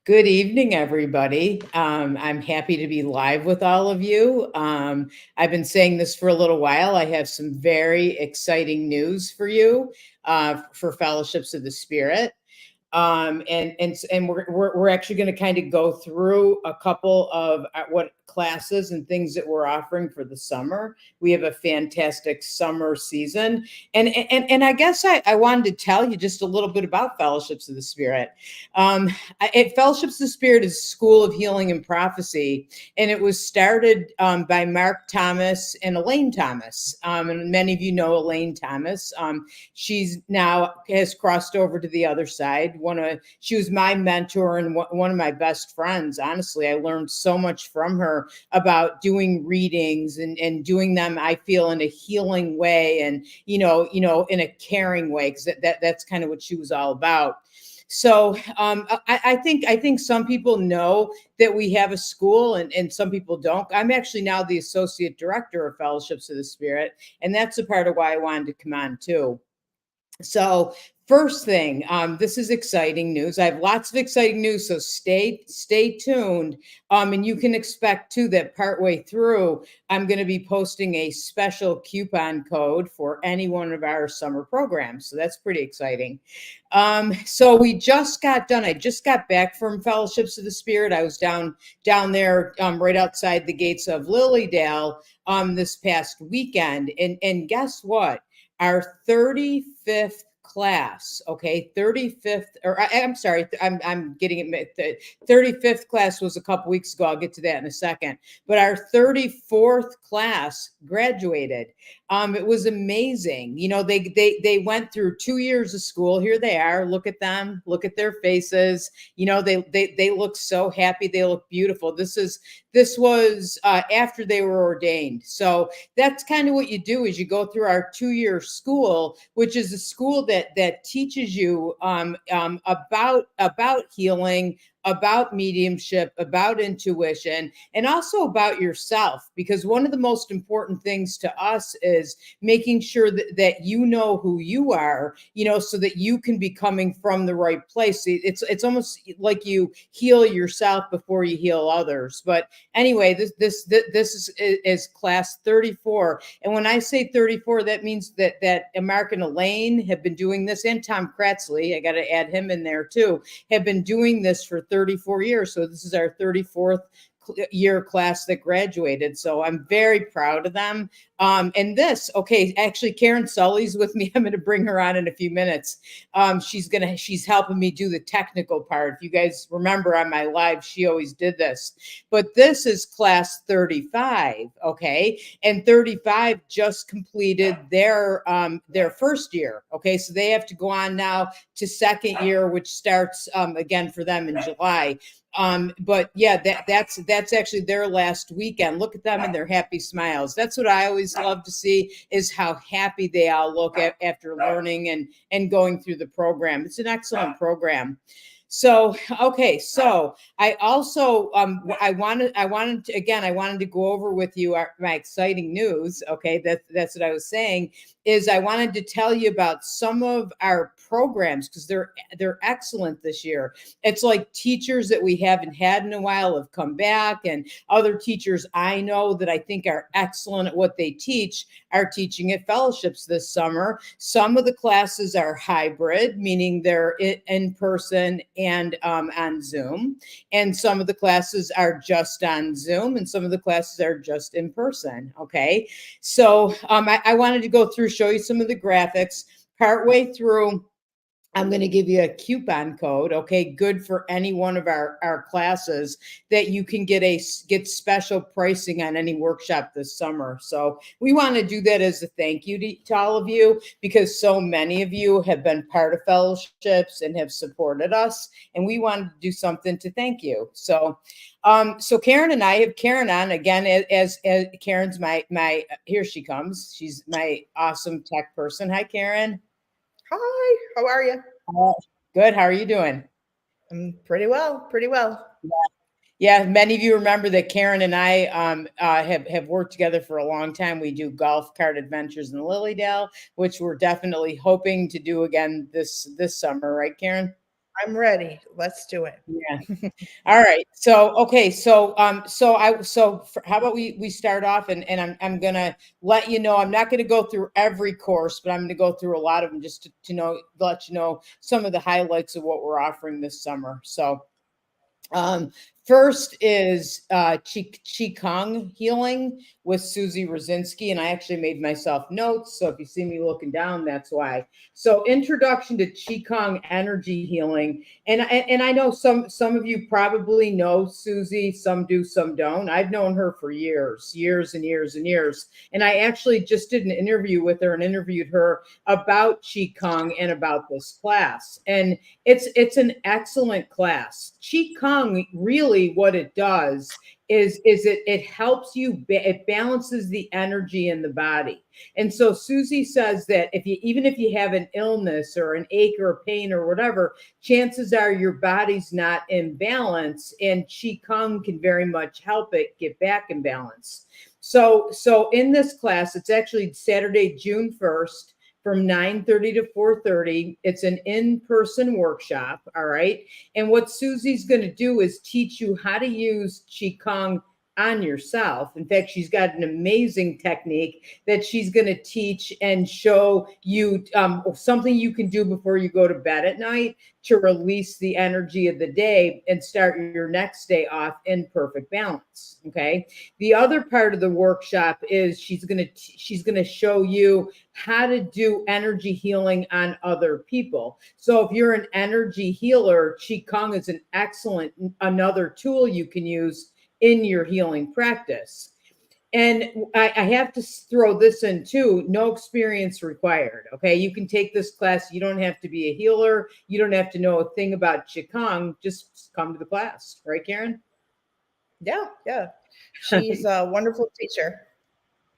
Good evening, everybody. I'm happy to be live with all of you. I've been saying this for a little while. I have some very exciting news for you for Fellowships of the Spirit. And we're actually going to kind of go through a couple of what classes and things that we're offering for the summer. We have a fantastic summer season, and I guess I wanted to tell you just a little bit about Fellowships of the Spirit. Fellowships of the Spirit is a school of healing and prophecy, and it was started by Mark Thomas and Elaine Thomas. And many of you know Elaine Thomas. She's now has crossed over to the other side. She was my mentor and one of my best friends. Honestly, I learned so much from her about doing readings and doing them, I feel, in a healing way and in a caring way, because that's kind of what she was all about. So I think some people know that we have a school and some people don't. I'm actually now the associate director of Fellowships of the Spirit, and that's a part of why I wanted to come on too. So first thing, this is exciting news. I have lots of exciting news, so stay tuned. And you can expect too that partway through, I'm going to be posting a special coupon code for any one of our summer programs. So that's pretty exciting. So we just got done. I just got back from Fellowships of the Spirit. I was down there right outside the gates of Lilydale this past weekend, and guess what? Our 35th class, okay, 35th, or I'm sorry, I'm getting it. The 35th class was a couple weeks ago. I'll get to that in a second. But our 34th class graduated. It was amazing. They went through 2 years of school. Here they are. Look at them. Look at their faces. They look so happy. They look beautiful. This was after they were ordained. So that's kind of what you do is you go through our 2-year school, which is a school that teaches you about healing, about mediumship, about intuition, and also about yourself. Because one of the most important things to us is making sure that you know who you are, so that you can be coming from the right place. It's almost like you heal yourself before you heal others. But anyway, this is class 34. And when I say 34, that means that Mark and Elaine have been doing this, and Tom Kratzley, I got to add him in there too, have been doing this for 34 years. So this is our 34th year class that graduated. So I'm very proud of them. Actually, Karen Sully's with me. I'm going to bring her on in a few minutes. She's helping me do the technical part. If you guys remember on my live, she always did this. But this is class 35, okay? And 35 just completed their first year, okay? So they have to go on now to second year, which starts again for them in July. But yeah, that's actually their last weekend. Look at them and their happy smiles. That's what I always love to see, is how happy they all look after learning and going through the program. It's an excellent program. So, okay. So I also, I wanted to go over with you my exciting news. Okay. That's what I was saying, is I wanted to tell you about some of our programs, because they're excellent this year. It's like teachers that we haven't had in a while have come back, and other teachers I know that I think are excellent at what they teach are teaching at Fellowships this summer. Some of the classes are hybrid, meaning they're in person and on Zoom. And some of the classes are just on Zoom, and some of the classes are just in person. Okay. So I wanted to show you some of the graphics. Partway through, I'm going to give you a coupon code, okay, good for any one of our classes, that you can get special pricing on any workshop this summer. So we want to do that as a thank you to all of you, because so many of you have been part of Fellowships and have supported us, and we wanted to do something to thank you. So Karen and I have Karen on again, as Karen's my here she comes. She's my awesome tech person. Hi, Karen. Hi, how are you? Good. How are you doing? I'm pretty well, pretty well. Yeah, many of you remember that Karen and I have worked together for a long time. We do golf cart adventures in Lilydale, which we're definitely hoping to do again this summer, right, Karen? I'm ready. Let's do it. Yeah. All right. So okay. How about we start off and I'm gonna let you know I'm not gonna go through every course, but I'm gonna go through a lot of them just to know let you know some of the highlights of what we're offering this summer. So um, first is Qigong healing with Susie Rosinski, and I actually made myself notes. So if you see me looking down, that's why. So introduction to Qigong energy healing, and I know some of you probably know Susie, some do, some don't. I've known her for years and years and years, and I actually just did an interview with her and interviewed her about Qigong and about this class, and it's an excellent class. Qigong really what it does is it helps you it balances the energy in the body. And so Susie says that if you even if you have an illness or an ache or a pain or whatever, chances are your body's not in balance, and Qigong can very much help it get back in balance. So in this class, it's actually Saturday, June 1st from 9:30 to 4:30. It's an in-person workshop, all right? And what Susie's going to do is teach you how to use Qigong on yourself. In fact, she's got an amazing technique that she's going to teach and show you something you can do before you go to bed at night to release the energy of the day and start your next day off in perfect balance. Okay. The other part of the workshop is she's going to show you how to do energy healing on other people. So if you're an energy healer, Qigong is an excellent another tool you can use in your healing practice. And I have to throw this in too, no experience required. Okay. You can take this class. You don't have to be a healer. You don't have to know a thing about Qigong. Just come to the class. Right, Karen? Yeah, yeah. She's a wonderful teacher.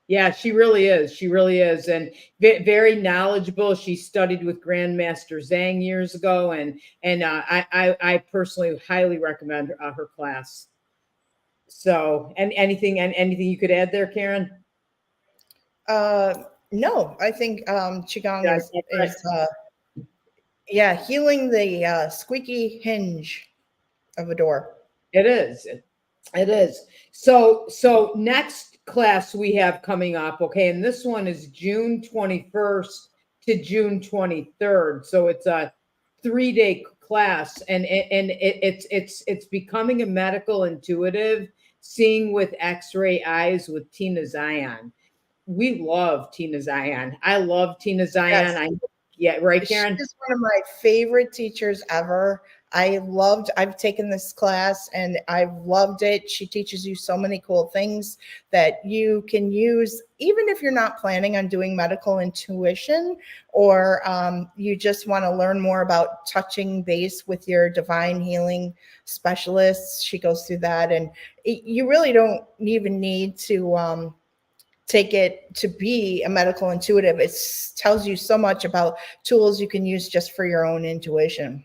Yeah, she really is. She really is, and very knowledgeable. She studied with Grandmaster Zhang years ago, and I personally highly recommend her class. So, and anything you could add there, Karen? Uh, no, I think Qigong Yeah, is yeah, healing the squeaky hinge of a door. it is. It is. So next class we have coming up, okay, and this one is June 21st to June 23rd. So it's a 3-day class, and it's becoming a medical intuitive, seeing with X-ray eyes with Tina Zion. We love Tina Zion. I love Tina Zion. Yes. Yeah, right, She Karen? is one of my favorite teachers ever. I've taken this class and I've loved it. She teaches you so many cool things that you can use, even if you're not planning on doing medical intuition, or you just want to learn more about touching base with your divine healing specialists. She goes through that, and you really don't even need to take it to be a medical intuitive. It tells you so much about tools you can use just for your own intuition.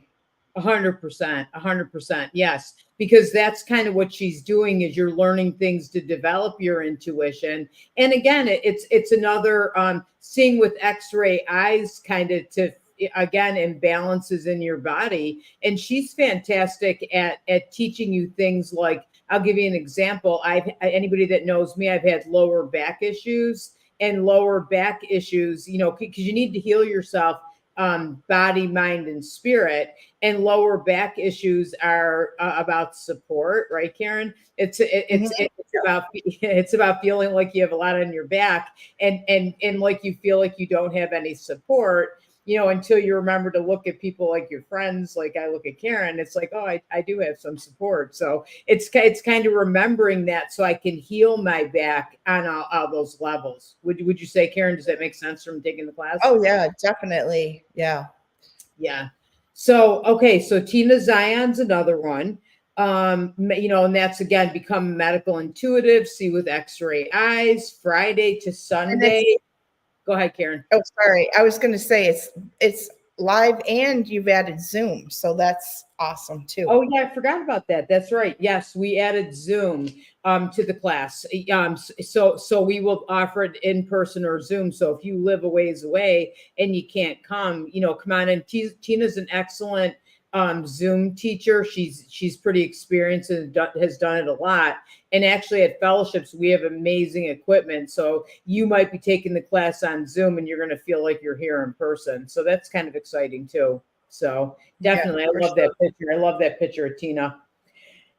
100%, 100%. Yes, because that's kind of what she's doing is you're learning things to develop your intuition. And again, it's another seeing with X-ray eyes kind of to again imbalances in your body. And she's fantastic at teaching you things like I'll give you an example. Anybody that knows me, I've had lower back issues and lower back issues, because you need to heal yourself body, mind, and spirit. And lower back issues are about support, right, Karen? It's about feeling like you have a lot on your back, and like you feel like you don't have any support. Until you remember to look at people like your friends, like I look at Karen, it's like, oh, I do have some support. So it's kind of remembering that so I can heal my back on all those levels. Would you say, Karen, does that make sense from taking the class? Oh yeah, definitely. Yeah. Yeah. So Tina Zion's another one. And that's again become medical intuitive, see with X-ray eyes, Friday to And it's Sunday. Go ahead, Karen. oh sorry. I was gonna say it's live and you've added Zoom. So that's awesome too. Oh yeah, I forgot about that. That's right. Yes, we added Zoom to the class. So we will offer it in person or Zoom. So if you live a ways away and you can't come, come on. And Tina's an excellent Zoom teacher. She's pretty experienced and has done it a lot. And actually at fellowships, we have amazing equipment. So you might be taking the class on Zoom and you're going to feel like you're here in person. So that's kind of exciting too. So Yeah, definitely, I for love sure. that picture. I love that picture of Tina.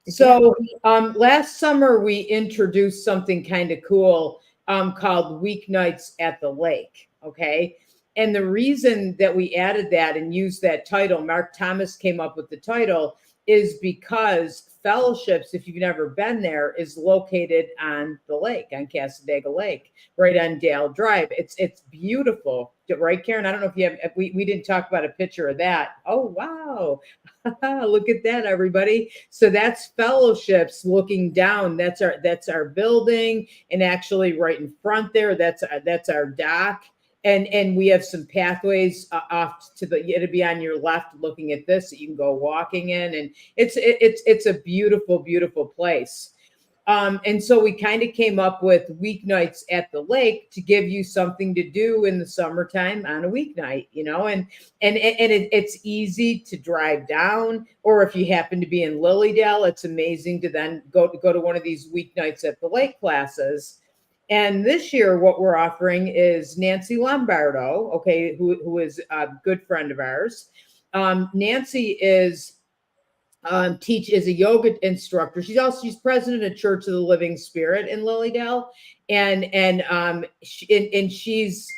Yeah. So last summer we introduced something kind of cool called Weeknights at the Lake. Okay. And the reason that we added that and used that title, Mark Thomas came up with the title, is because Fellowships, if you've never been there, is located on the lake, on Cassadaga Lake, right on Dale Drive. It's beautiful, right, Karen? I don't know if you have. If we didn't talk about a picture of that. Oh wow, look at that, everybody. So that's Fellowships looking down. That's our building, and actually right in front there, that's our dock. And we have some pathways off to the, it'll be on your left looking at this that you can go walking in, and it's a beautiful, beautiful place. And so we kind of came up with Weeknights at the Lake to give you something to do in the summertime on a weeknight, it's easy to drive down, or if you happen to be in Lilydale, it's amazing to then go to one of these Weeknights at the Lake classes. And this year, what we're offering is Nancy Lombardo, okay, who is a good friend of ours. Nancy is is a yoga instructor. She's president of Church of the Living Spirit in Lilydale, and she's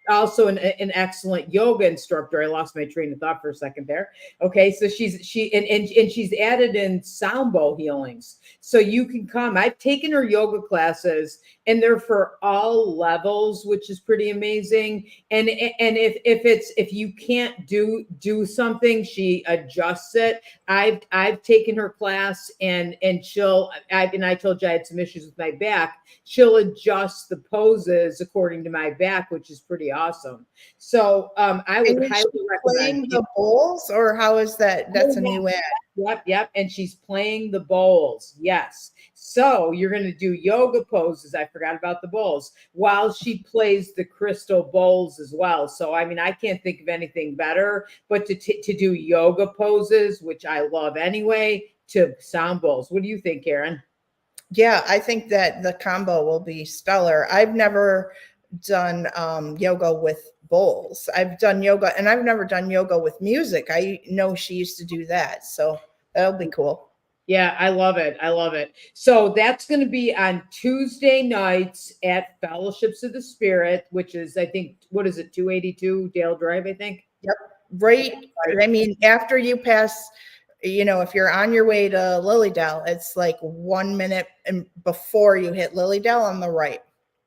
also an excellent yoga instructor. I lost my train of thought for a second there. Okay, so she's added in sound bowl healings, so you can come. I've taken her yoga classes, and they're for all levels, which is pretty amazing. And if you can't do something, she adjusts it. I've taken her class, and I told you I had some issues with my back. She'll adjust the poses according to my back, which is pretty awesome. So I would And is highly she recommend. playing the bowls, or how is that? That's a new ad. Yep. And she's playing the bowls. Yes. So you're going to do yoga poses. I forgot about the bowls while she plays the crystal bowls as well. So, I mean, I can't think of anything better but to do yoga poses, which I love anyway, to sound bowls. What do you think, Karen? Yeah, I think that the combo will be stellar. I've never done yoga with bowls. I've done yoga, and I've never done yoga with music. I know she used to do that, so that'll be cool. Yeah, I love it. I love it. So that's going to be on Tuesday nights at Fellowships of the Spirit, which is, I think, what is it, 282 Dale Drive, I think? Yep. Right. I mean, after you pass, if you're on your way to Lilydale, it's like 1 minute and before you hit Lilydale on the right.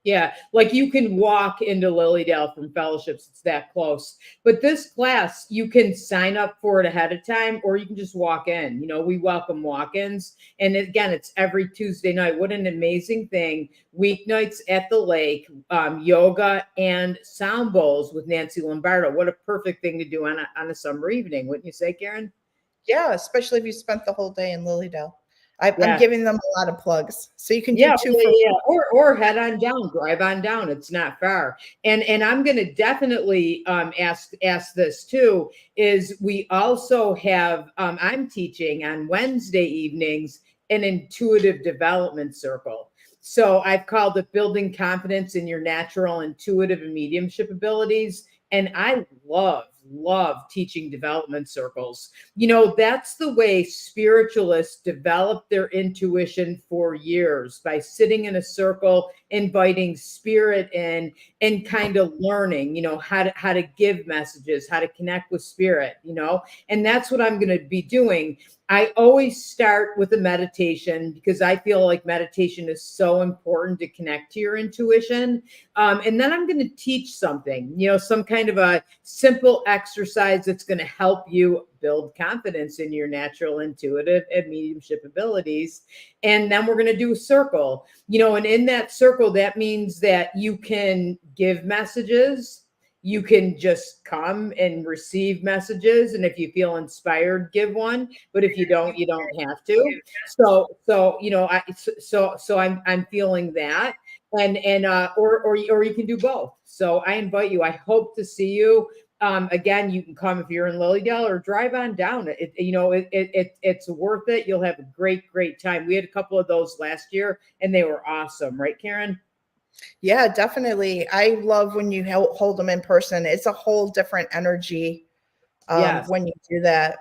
Yeah, like you can walk into Lilydale from Fellowships. It's that close. But this class, you can sign up for it ahead of time, or you can just walk in. We welcome walk-ins. And again, it's every Tuesday night. What an amazing thing. Weeknights at the lake, yoga and sound bowls with Nancy Lombardo. What a perfect thing to do on a summer evening, wouldn't you say, Karen? Yeah, especially if you spent the whole day in Lilydale. I'm Yeah. giving them a lot of plugs. So you can do Yeah, two for or head on down, drive on down. It's not far. And I'm going to definitely ask this too. Is we also have I'm teaching on Wednesday evenings an intuitive development circle. So I've called it Building Confidence in Your Natural, Intuitive, and Mediumship Abilities. And I love teaching development circles. That's the way spiritualists develop their intuition for years, by sitting in a circle, inviting spirit in, and kind of learning, how to give messages, how to connect with spirit, and that's what I'm going to be doing. I always start with a meditation because I feel like meditation is so important to connect to your intuition. And then I'm going to teach something, some kind of a simple exercise that's going to help you build confidence in your natural, intuitive, and mediumship abilities. And then we're going to do a circle, and in that circle, that means that you can give messages. You can just come and receive messages. And if you feel inspired, give one. But if you don't have to. So I'm feeling that. Or you can do both. So I invite you. I hope to see you. again, you can come if you're in Lilydale or drive on down. It's worth it. You'll have a great time. We had a couple of those last year and they were awesome. Right, Karen? Yeah, definitely. I love when you hold them in person. It's a whole different energy Yes. when you do that.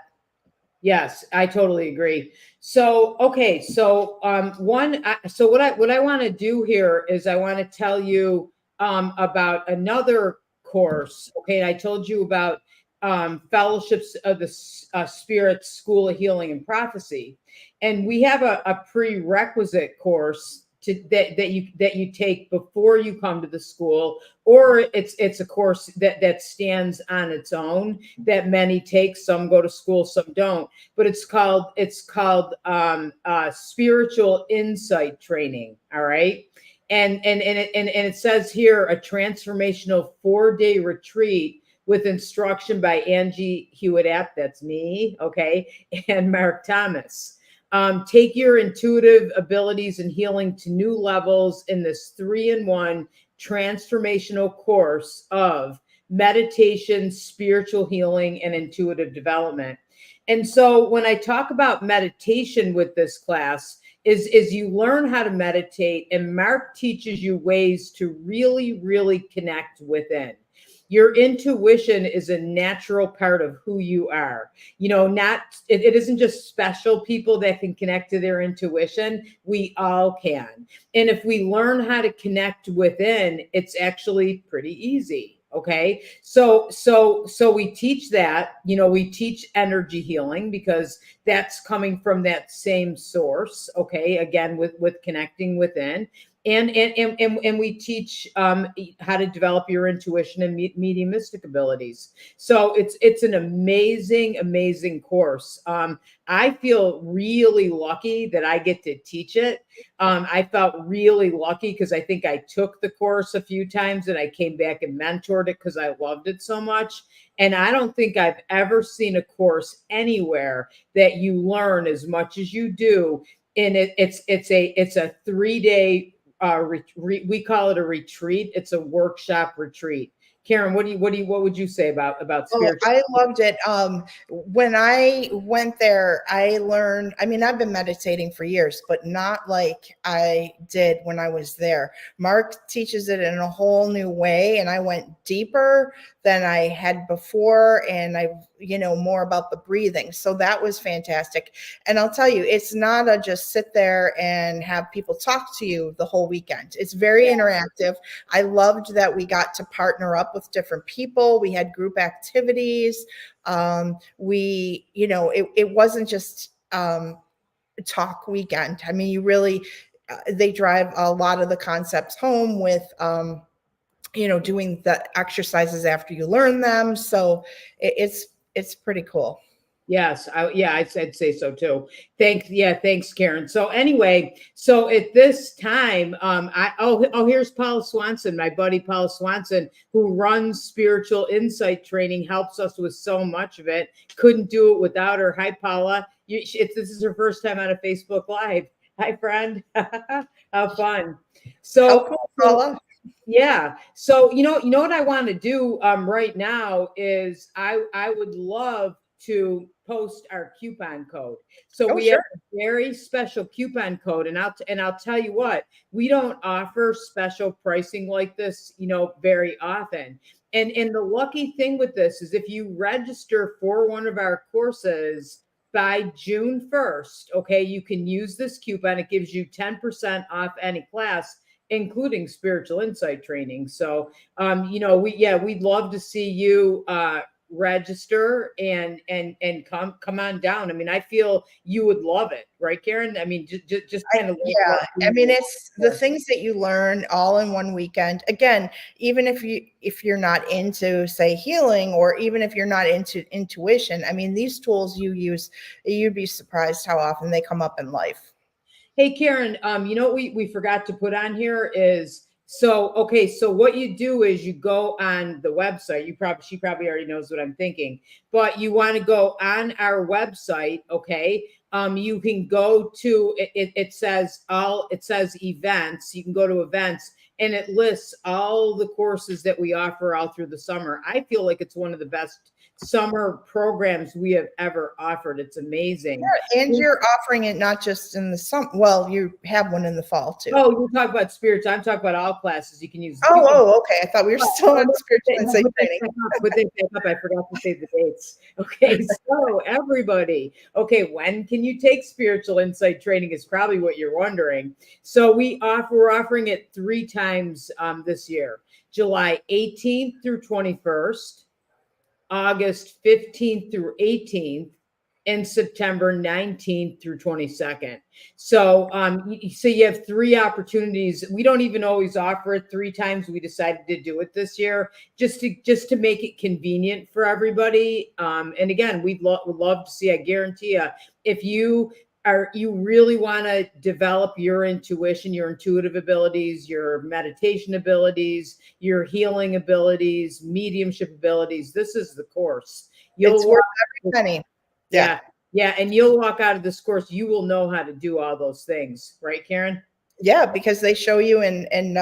Yes, I totally agree. So, okay, so what I want to do here is I want to tell you about another course. Okay, I told you about Fellowships of the Spirit School of Healing and Prophecy, and we have a prerequisite course that you take before you come to the school, or it's a course that stands on its own that many take. Some go to school, some don't, but it's called spiritual insight training. All right. And it says here a transformational 4-day retreat with instruction by Angie Hewitt App, that's me, okay, and Mark Thomas. Take your intuitive abilities and healing to new levels in this 3-in-1 transformational course of meditation, spiritual healing, and intuitive development. And so when I talk about meditation with this class, is you learn how to meditate, and Mark teaches you ways to really connect within. Your intuition is a natural part of who you are. It isn't just special people that can connect to their intuition. We all can. And if we learn how to connect within, it's actually pretty easy. Okay. So we teach that, we teach energy healing because that's coming from that same source. Okay. Again, with connecting within. And we teach how to develop your intuition and mediumistic abilities. So it's an amazing course. I feel really lucky that I get to teach it. I felt really lucky because I think I took the course a few times and I came back and mentored it because I loved it so much. And I don't think I've ever seen a course anywhere that you learn as much as you do. And it's a 3-day we call it a retreat. It's a workshop retreat. Karen, what would you say about spiritual? I loved it. When I went there, I learned, I mean, I've been meditating for years, but not like I did when I was there. Mark teaches it in a whole new way, and I went deeper than I had before, and more about the breathing. So that was fantastic. And I'll tell you, it's not a just sit there and have people talk to you the whole weekend. It's very interactive. I loved that we got to partner up with different people. We had group activities. It wasn't just talk weekend. I mean, you really, they drive a lot of the concepts home with, doing the exercises after you learn them. So it's pretty cool. Yes, I'd say so too. Thanks, Karen. So anyway, so at this time, here's Paula Swanson, my buddy Paula Swanson, who runs Spiritual Insight Training, helps us with so much of it. Couldn't do it without her. Hi, Paula. This is her first time on a Facebook Live. Hi, friend. How fun. So, how cool, Paula. Yeah. So you know what I want to do right now is I would love to post our coupon code. So we have a very special coupon code, and I'll tell you what, we don't offer special pricing like this, very often. And the lucky thing with this is if you register for one of our courses by June 1st, okay, you can use this coupon. It gives you 10% off any class, including spiritual insight training. So, we'd love to see you register and come on down. I mean, I feel you would love it, right, Karen? I mean, just kind of I mean, it's the things that you learn all in one weekend. Again, even if you're not into, say, healing, or even if you're not into intuition, I mean, these tools you use, you'd be surprised how often they come up in life. Hey, Karen, what we forgot to put on here is, so what you do is you go on the website. She probably already knows what I'm thinking, but you want to go on our website. Okay. You can go to it says events. You can go to events and it lists all the courses that we offer all through the summer. I feel like it's one of the best summer programs we have ever offered. It's amazing. And you're offering it not just in the summer. Well, you have one in the fall too. Oh, you talk about spirits. I'm talking about all classes. You can use. Okay. I thought we were still on spiritual insight training. But they pick up. I forgot to say the dates. Okay, so everybody. Okay, when can you take spiritual insight training? Is probably what you're wondering. So we're offering it 3 times this year: July 18th through 21st, August 15th through 18th, and September 19th through 22nd. So so you have 3 opportunities. We don't even always offer it 3 times. We decided to do it this year just to make it convenient for everybody. And again, we'd love to see, I guarantee you, if you really want to develop your intuition, your intuitive abilities, your meditation abilities, your healing abilities, mediumship abilities, this is the course. It's worth every penny. Yeah. Yeah. And you'll walk out of this course, you will know how to do all those things. Right, Karen? Yeah, because they show you and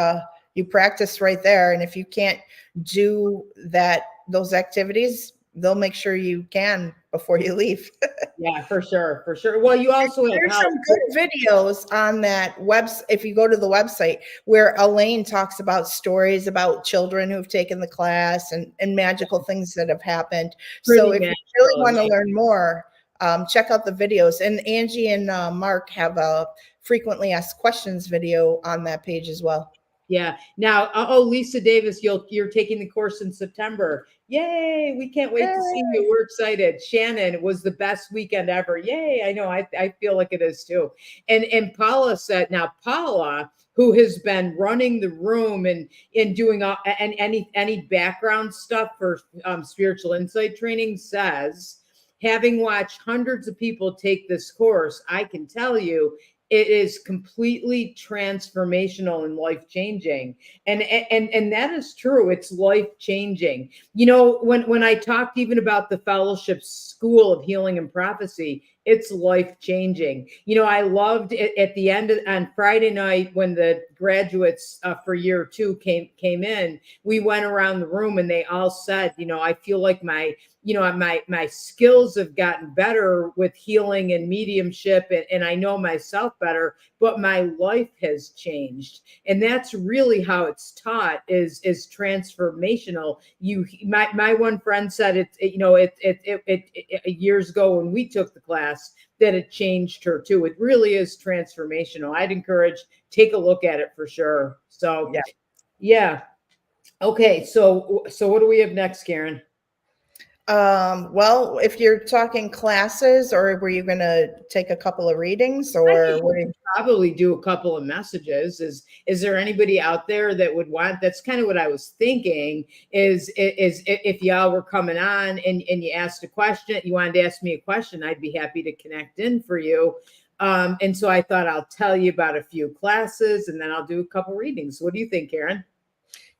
you practice right there. And if you can't do those activities, they'll make sure you can before you leave. Yeah, for sure. For sure. Well, you also have some good videos on that website. If you go to the website where Elaine talks about stories about children who've taken the class and magical things that have happened. So if you really want to learn more, check out the videos. And Angie and Mark have a frequently asked questions video on that page as well. Yeah. Now, Lisa Davis, you're taking the course in September. Yay. We can't wait to see you. We're excited. Shannon, it was the best weekend ever. Yay. I know. I feel like it is too. And Paula said, now Paula, who has been running the room and doing any background stuff for spiritual insight training, says, having watched hundreds of people take this course, I can tell you it is completely transformational and life-changing. And that is true. It's life-changing. You know, when I talked even about the Fellowship School of Healing and Prophecy, it's life-changing. You know, I loved it at the end on Friday night when the graduates for year 2 came in. We went around the room and they all said, you know, I feel like my skills have gotten better with healing and mediumship, and I know myself better, but my life has changed. And that's really how it's taught is transformational. My one friend said it years ago when we took the class that it changed her too. It really is transformational. I'd encourage, take a look at it for sure. So yeah. Okay. So what do we have next, Karen? Well, if you're talking classes, or were you going to take a couple of readings, or probably do a couple of messages? Is there anybody out there that would want? That's kind of what I was thinking. Is if y'all were coming on and you asked a question, you wanted to ask me a question, I'd be happy to connect in for you. And so I thought I'll tell you about a few classes, and then I'll do a couple readings. What do you think, Karen?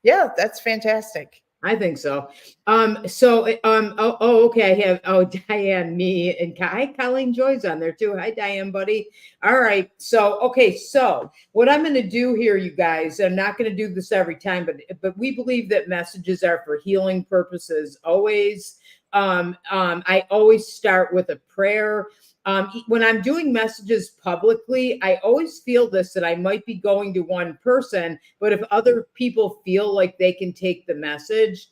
Yeah, that's fantastic. I think so. Okay. I have, Diane, me, and hi, Colleen Joy's on there too. Hi, Diane, buddy. All right. So what I'm going to do here, you guys, I'm not going to do this every time, but we believe that messages are for healing purposes always. I always start with a prayer. When I'm doing messages publicly, I always feel that I might be going to one person, but if other people feel like they can take the message,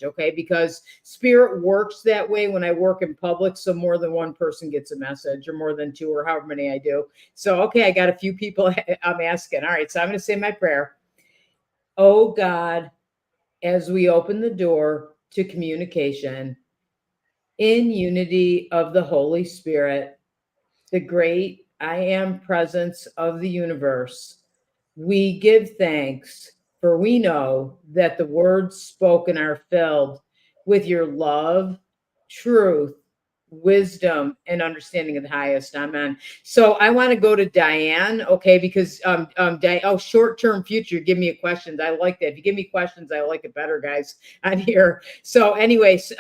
okay? Because spirit works that way when I work in public, so more than one person gets a message, or more than 2, or however many I do. So, okay, I got a few people I'm asking. All right, so I'm going to say my prayer. Oh God, as we open the door to communication, in unity of the Holy Spirit, the great I am presence of the universe, we give thanks, for we know that the words spoken are filled with your love, truth, wisdom, and understanding of the highest. Amen. So I want to go to Diane, okay, because short-term future, give me a questions. I like that. If you give me questions, I like it better, guys, on here. So anyways,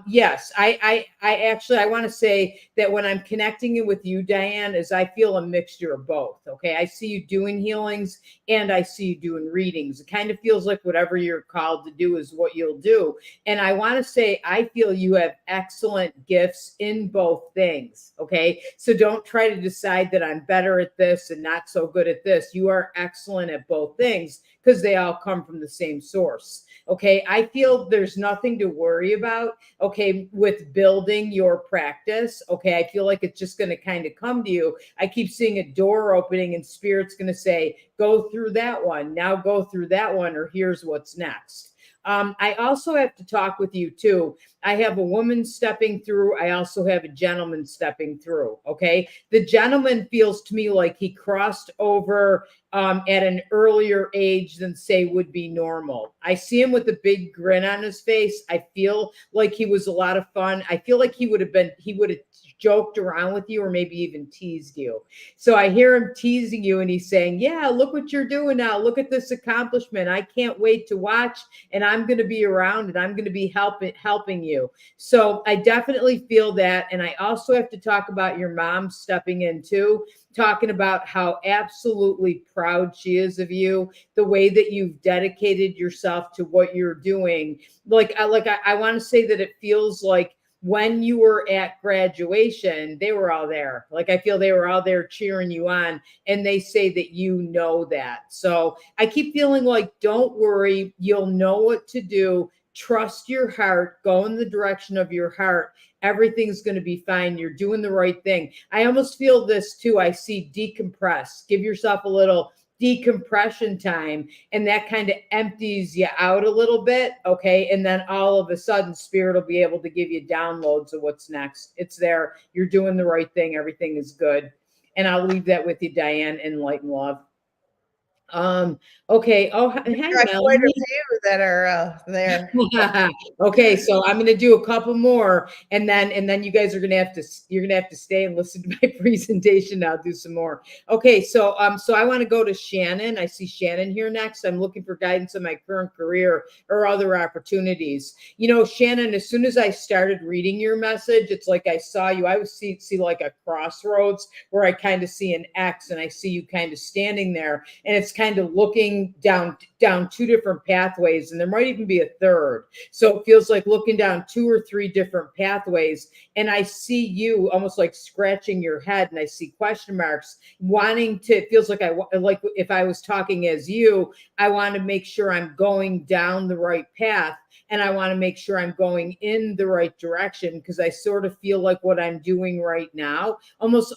yes, I actually, I want to say that when I'm connecting it with you, Diane, is I feel a mixture of both. Okay. I see you doing healings and I see you doing readings. It kind of feels like whatever you're called to do is what you'll do. And I want to say, I feel you have excellent gifts in both things. Okay. So don't try to decide that I'm better at this and not so good at this. You are excellent at both things because they all come from the same source. Okay. I feel there's nothing to worry about. Okay. With building your practice. Okay. I feel like it's just going to kind of come to you. I keep seeing a door opening and Spirit's going to say, go through that one. Now go through that one, or here's what's next. I also have to talk with you too. I have a woman stepping through. I also have a gentleman stepping through. Okay. The gentleman feels to me like he crossed over at an earlier age than say would be normal. I see him with a big grin on his face. I feel like he was a lot of fun. I feel like he would have joked around with you or maybe even teased you. So I hear him teasing you and he's saying, yeah, look what you're doing now. Look at this accomplishment. I can't wait to watch, and I'm going to be around and I'm going to be helping you. So I definitely feel that. And I also have to talk about your mom stepping in too, talking about how absolutely proud she is of you, the way that you've dedicated yourself to what you're doing. I want to say that it feels like when you were at graduation, they were all there. Like, I feel they were all there cheering you on, and they say that you know that. So I keep feeling like, don't worry, you'll know what to do. Trust your heart, go in the direction of your heart. Everything's going to be fine. You're doing the right thing. I almost feel this too. I see decompress. Give yourself a little decompression time, and that kind of empties you out a little bit. Okay. And then all of a sudden, Spirit will be able to give you downloads of what's next. It's there. You're doing the right thing. Everything is good. And I'll leave that with you, Diane, in light and love. Okay. Oh, hi, Got Melanie. quite a few that are there. Okay, so I'm gonna do a couple more, and then you guys are gonna have to stay and listen to my presentation. I'll do some more. Okay, so I want to go to Shannon. I see Shannon here next. I'm looking for guidance on my current career or other opportunities. You know, Shannon, as soon as I started reading your message, it's like I saw you. I would see like a crossroads where I kind of see an X, and I see you kind of standing there, and it's kind of looking down two different pathways, and there might even be a third. So it feels like looking down 2 or 3 different pathways, and I see you almost like scratching your head, and I see question marks, wanting to. It feels like like if I was talking as you, I want to make sure I'm going down the right path, and I want to make sure I'm going in the right direction, because I sort of feel like what I'm doing right now, almost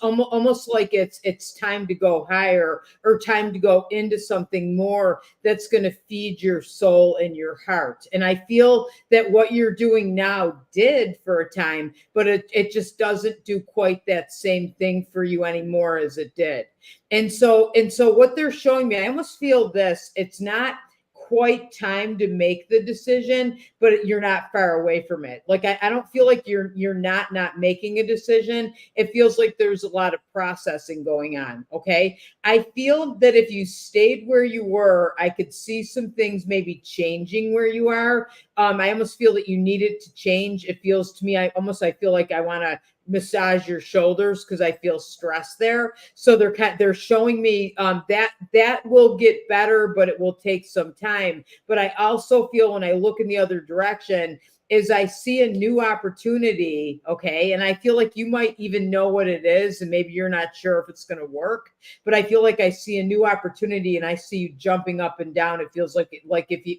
like it's time to go higher, or time to go into something more that's going to feed your soul and your heart. And I feel that what you're doing now did for a time, but it just doesn't do quite that same thing for you anymore as it did. And so what they're showing me, I almost feel this, it's not quite time to make the decision, but you're not far away from it. Like, I don't feel like you're not making a decision. It feels like there's a lot of processing going on. Okay. I feel that if you stayed where you were, I could see some things maybe changing where you are. I almost feel that you needed to change. It feels to me, I feel like I want to massage your shoulders because I feel stress there. So they're showing me that will get better, but it will take some time. But I also feel, when I look in the other direction, is I see a new opportunity. Okay. And I feel like you might even know what it is, and maybe you're not sure if it's going to work, but I feel like I see a new opportunity, and I see you jumping up and down. It feels like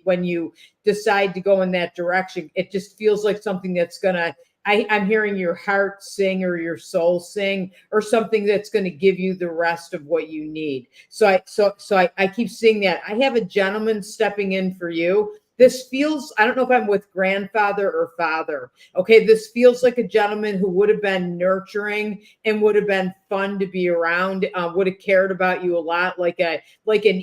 when you decide to go in that direction, it just feels like something that's going to, I'm hearing your heart sing, or your soul sing, or something that's going to give you the rest of what you need. So I keep seeing that. I have a gentleman stepping in for you. This feels, I don't know if I'm with grandfather or father. Okay. This feels like a gentleman who would have been nurturing and would have been fun to be around, would have cared about you a lot, like an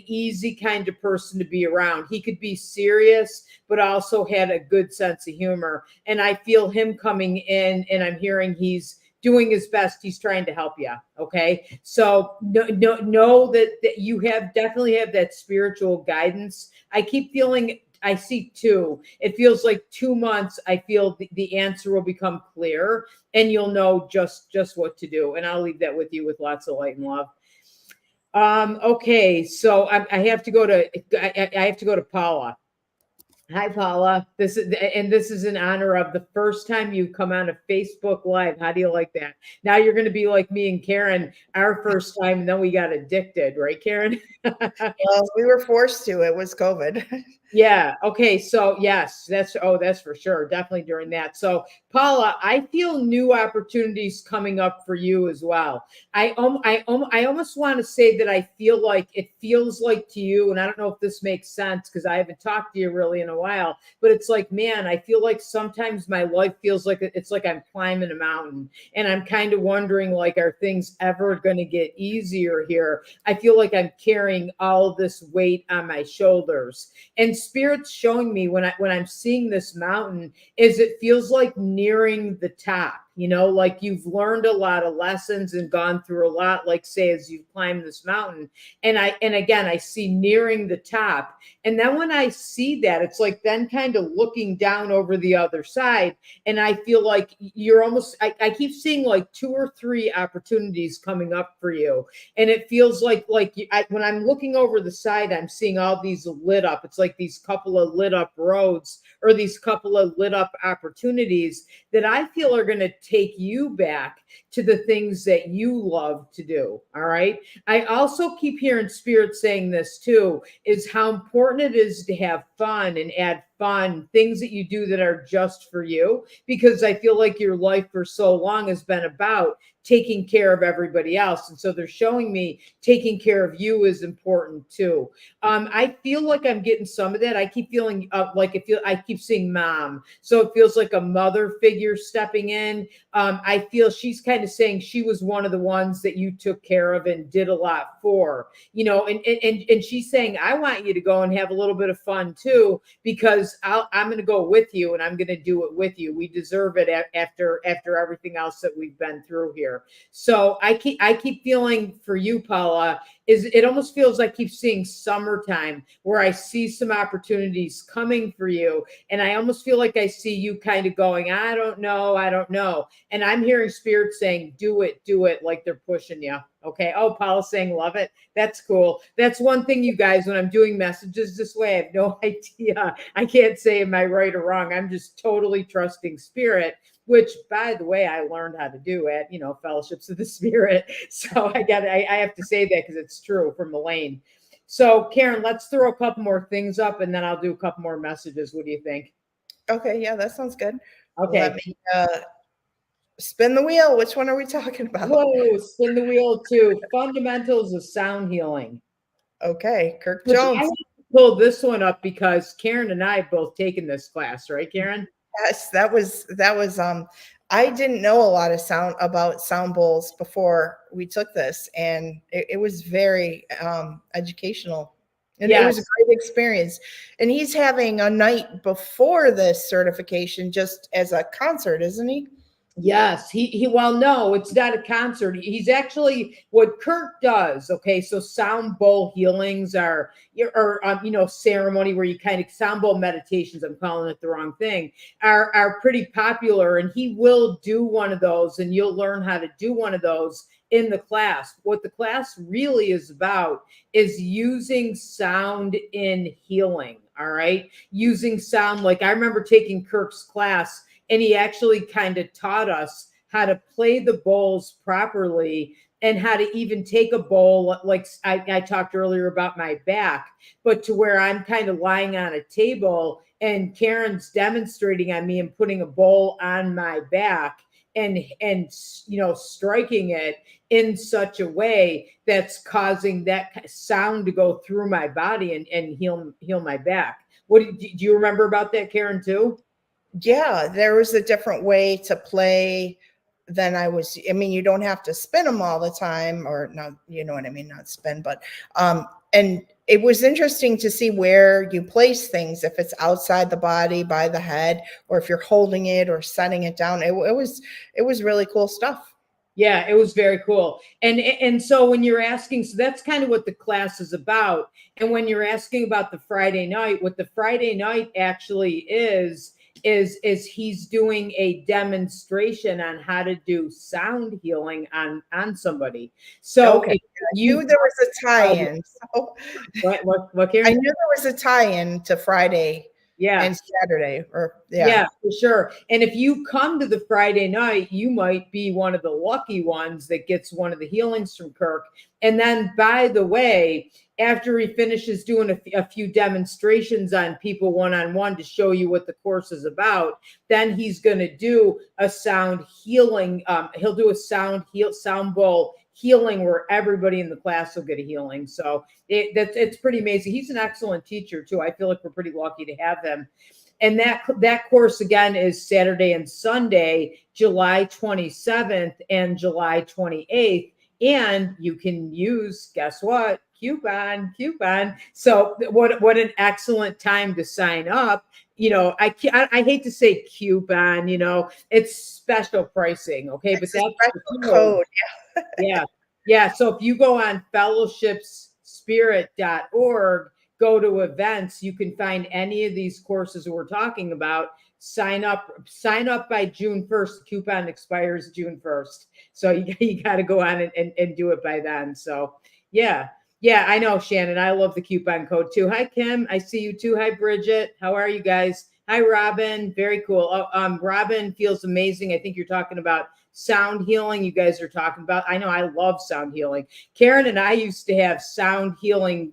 easy kind of person to be around. He could be serious, but also had a good sense of humor. And I feel him coming in, and I'm hearing he's doing his best. He's trying to help you. Okay. So know that you definitely have that spiritual guidance. I keep feeling, I see two. It feels like 2 months. I feel the answer will become clear and you'll know just what to do. And I'll leave that with you with lots of light and love. Okay. So I have to go to, I have to go to Paula. Hi, Paula. This is in honor of the first time you come on a Facebook Live. How do you like that? Now you're going to be like me and Karen, our first time, and then we got addicted, right, Karen? Well, we were forced to. It was COVID. Yeah. Okay. So yes, that's for sure. Definitely during that. So Paula, I feel new opportunities coming up for you as well. I almost want to say that I feel like it feels like to you, and I don't know if this makes sense because I haven't talked to you really in a while, but it's like, man, I feel like sometimes my life feels like it's like I'm climbing a mountain and I'm kind of wondering, like, are things ever going to get easier here? I feel like I'm carrying all this weight on my shoulders. And spirit's showing me when I'm seeing this mountain is it feels like nearing the top, like you've learned a lot of lessons and gone through a lot, like say, as you climb this mountain. And again, I see nearing the top. And then when I see that, it's like then kind of looking down over the other side. And I feel like you're almost, I keep seeing like 2 or 3 opportunities coming up for you. And it feels like when I'm looking over the side, I'm seeing all these lit up. It's like these couple of lit up roads or these couple of lit up opportunities that I feel are going to take you back to the things that you love to do. All right. I also keep hearing spirit saying this too, is how important it is to have fun and add fun things that you do that are just for you, because I feel like your life for so long has been about taking care of everybody else. And so they're showing me taking care of you is important too. I feel like I'm getting some of that. I keep feeling I keep seeing mom. So it feels like a mother figure stepping in. I feel she's kind of saying she was one of the ones that you took care of and did a lot for, and she's saying, I want you to go and have a little bit of fun too, because I'm going to go with you and I'm going to do it with you. We deserve it after everything else that we've been through here. So I keep feeling for you, Paula, is it almost feels like I keep seeing summertime where I see some opportunities coming for you. And I almost feel like I see you kind of going, I don't know. And I'm hearing spirit saying, do it, like they're pushing you. Okay. Oh, Paula's saying, love it. That's cool. That's one thing, you guys, when I'm doing messages this way, I have no idea. I can't say am I right or wrong. I'm just totally trusting spirit, which, by the way, I learned how to do at, Fellowships of the Spirit. So I have to say that because it's true from Elaine. So Karen, let's throw a couple more things up and then I'll do a couple more messages. What do you think? Okay. Yeah, that sounds good. Okay. Let me spin the wheel. Which one are we talking about? Whoa, spin the wheel to fundamentals of sound healing. Okay. Kirk Jones. I pull this one up because Karen and I have both taken this class, right, Karen? Yes, that was I didn't know a lot of about sound bowls before we took this, and it was very educational, and It was a great experience. And he's having a night before this certification just as a concert, isn't he? Yes, well, no, it's not a concert. He's actually what Kirk does. Okay, so sound bowl healings are ceremony where you kind of sound bowl meditations. I'm calling it the wrong thing. Are pretty popular, and he will do one of those, and you'll learn how to do one of those in the class. What the class really is about is using sound in healing. All right, using sound. Like I remember taking Kirk's class. And he actually kind of taught us how to play the bowls properly and how to even take a bowl, like I talked earlier about my back, but to where I'm kind of lying on a table and Karen's demonstrating on me and putting a bowl on my back and striking it in such a way that's causing that sound to go through my body and heal my back. do you remember about that, Karen, too? Yeah, there was a different way to play than I mean, you don't have to spin them all the time, or not, you know what I mean, not spin, but and it was interesting to see where you place things, if it's outside the body by the head, or if you're holding it or setting it down. It was really cool stuff. Yeah, it was very cool. And so when you're asking, so that's kind of what the class is about. And when you're asking about the Friday night, what the Friday night actually is he's doing a demonstration on how to do sound healing on somebody. So Okay, if I you knew there was a tie-in. So what I Karen? knew there was a tie-in to Friday Yeah. and Saturday, or yeah. Yeah, for sure. And if you come to the Friday night, you might be one of the lucky ones that gets one of the healings from Kirk. And then, by the way, after he finishes doing a few demonstrations on people one-on-one to show you what the course is about, then he's going to do a sound healing. He'll do a sound bowl healing where everybody in the class will get a healing. So it's pretty amazing. He's an excellent teacher too. I feel like we're pretty lucky to have him. And that course again is Saturday and Sunday, July 27th and July 28th. And you can use, guess what? Coupon. So what an excellent time to sign up. You know, I hate to say coupon, you know, it's special pricing. Okay. But It's a that's special the code. code. Yeah. Yeah. So if you go on fellowshipsspirit.org, go to events, you can find any of these courses we're talking about. Sign up by June 1st. Coupon expires June 1st. So you got to go on and do it by then. So yeah. Yeah, I know, Shannon. I love the coupon code too. Hi, Kim. I see you too. Hi, Bridget. How are you guys? Hi, Robin. Very cool. Robin feels amazing. I think you're talking about sound healing. You guys are talking about. I know I love sound healing. Karen and I used to have sound healing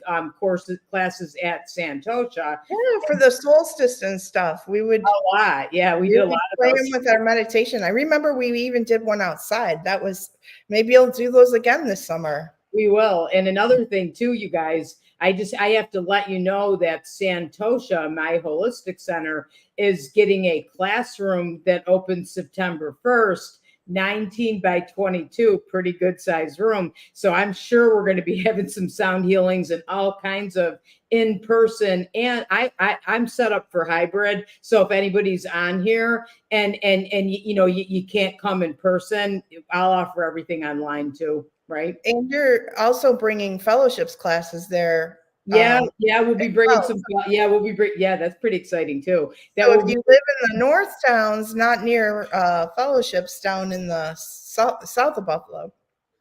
classes at Santosha. Yeah, for the solstice and stuff. A lot. Yeah, we We did a would lot of play those. them with our meditation. I remember we even did one outside. That was, maybe I'll do those again this summer. We will. And another thing too, you guys, I have to let you know that Santosha, my holistic center, is getting a classroom that opens September 1st. 19 by 22, pretty good sized room. So I'm sure we're going to be having some sound healings and all kinds of in person. And I'm set up for hybrid. So if anybody's on here and you know you can't come in person, I'll offer everything online too. Right. And you're also bringing fellowships classes there. Yeah, we'll be bringing well. some. Yeah, that's pretty exciting too. That So if will be. you live in the North Towns, not near fellowships down in the south of Buffalo,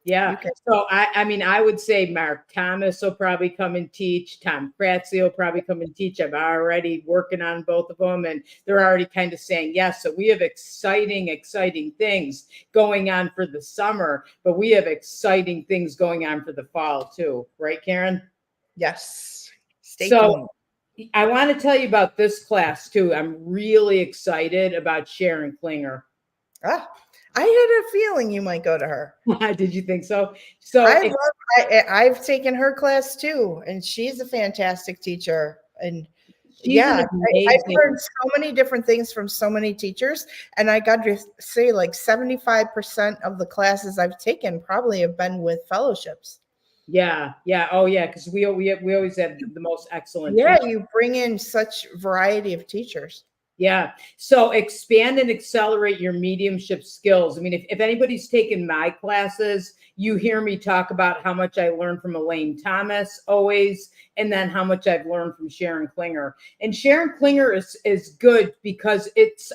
Yeah. you can. So I mean, I would say Mark Thomas will probably come and teach. Tom Fratzi will probably come and teach. I'm already working on both of them, and they're already kind of saying yes. So we have exciting things going on for the summer, but we have exciting things going on for the fall too, right, Karen? Yes. Stay So tuned. I want to tell you about this class too. I'm really excited about Sharon Klinger. Ah, I had a feeling you might go to her. Did you think so? So I've taken her class too, and she's a fantastic teacher. And she's yeah, an I've amazing. learned so many different things from so many teachers, and I got to say, like 75% of the classes I've taken probably have been with fellowships. Yeah. Oh yeah, because we always have the most excellent Yeah, teachers. you bring in such variety of teachers. Yeah. So expand and accelerate your mediumship skills. I mean, if anybody's taken my classes, you hear me talk about how much I learned from Elaine Thomas always, and then how much I've learned from Sharon Klinger. And Sharon Klinger is good because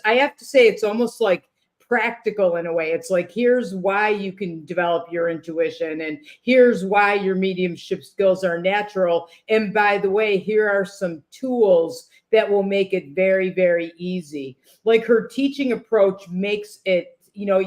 I have to say, it's almost like practical in a way. It's like, here's why you can develop your intuition, and here's why your mediumship skills are natural. And by the way, here are some tools that will make it very, very easy. Like her teaching approach makes it, you know,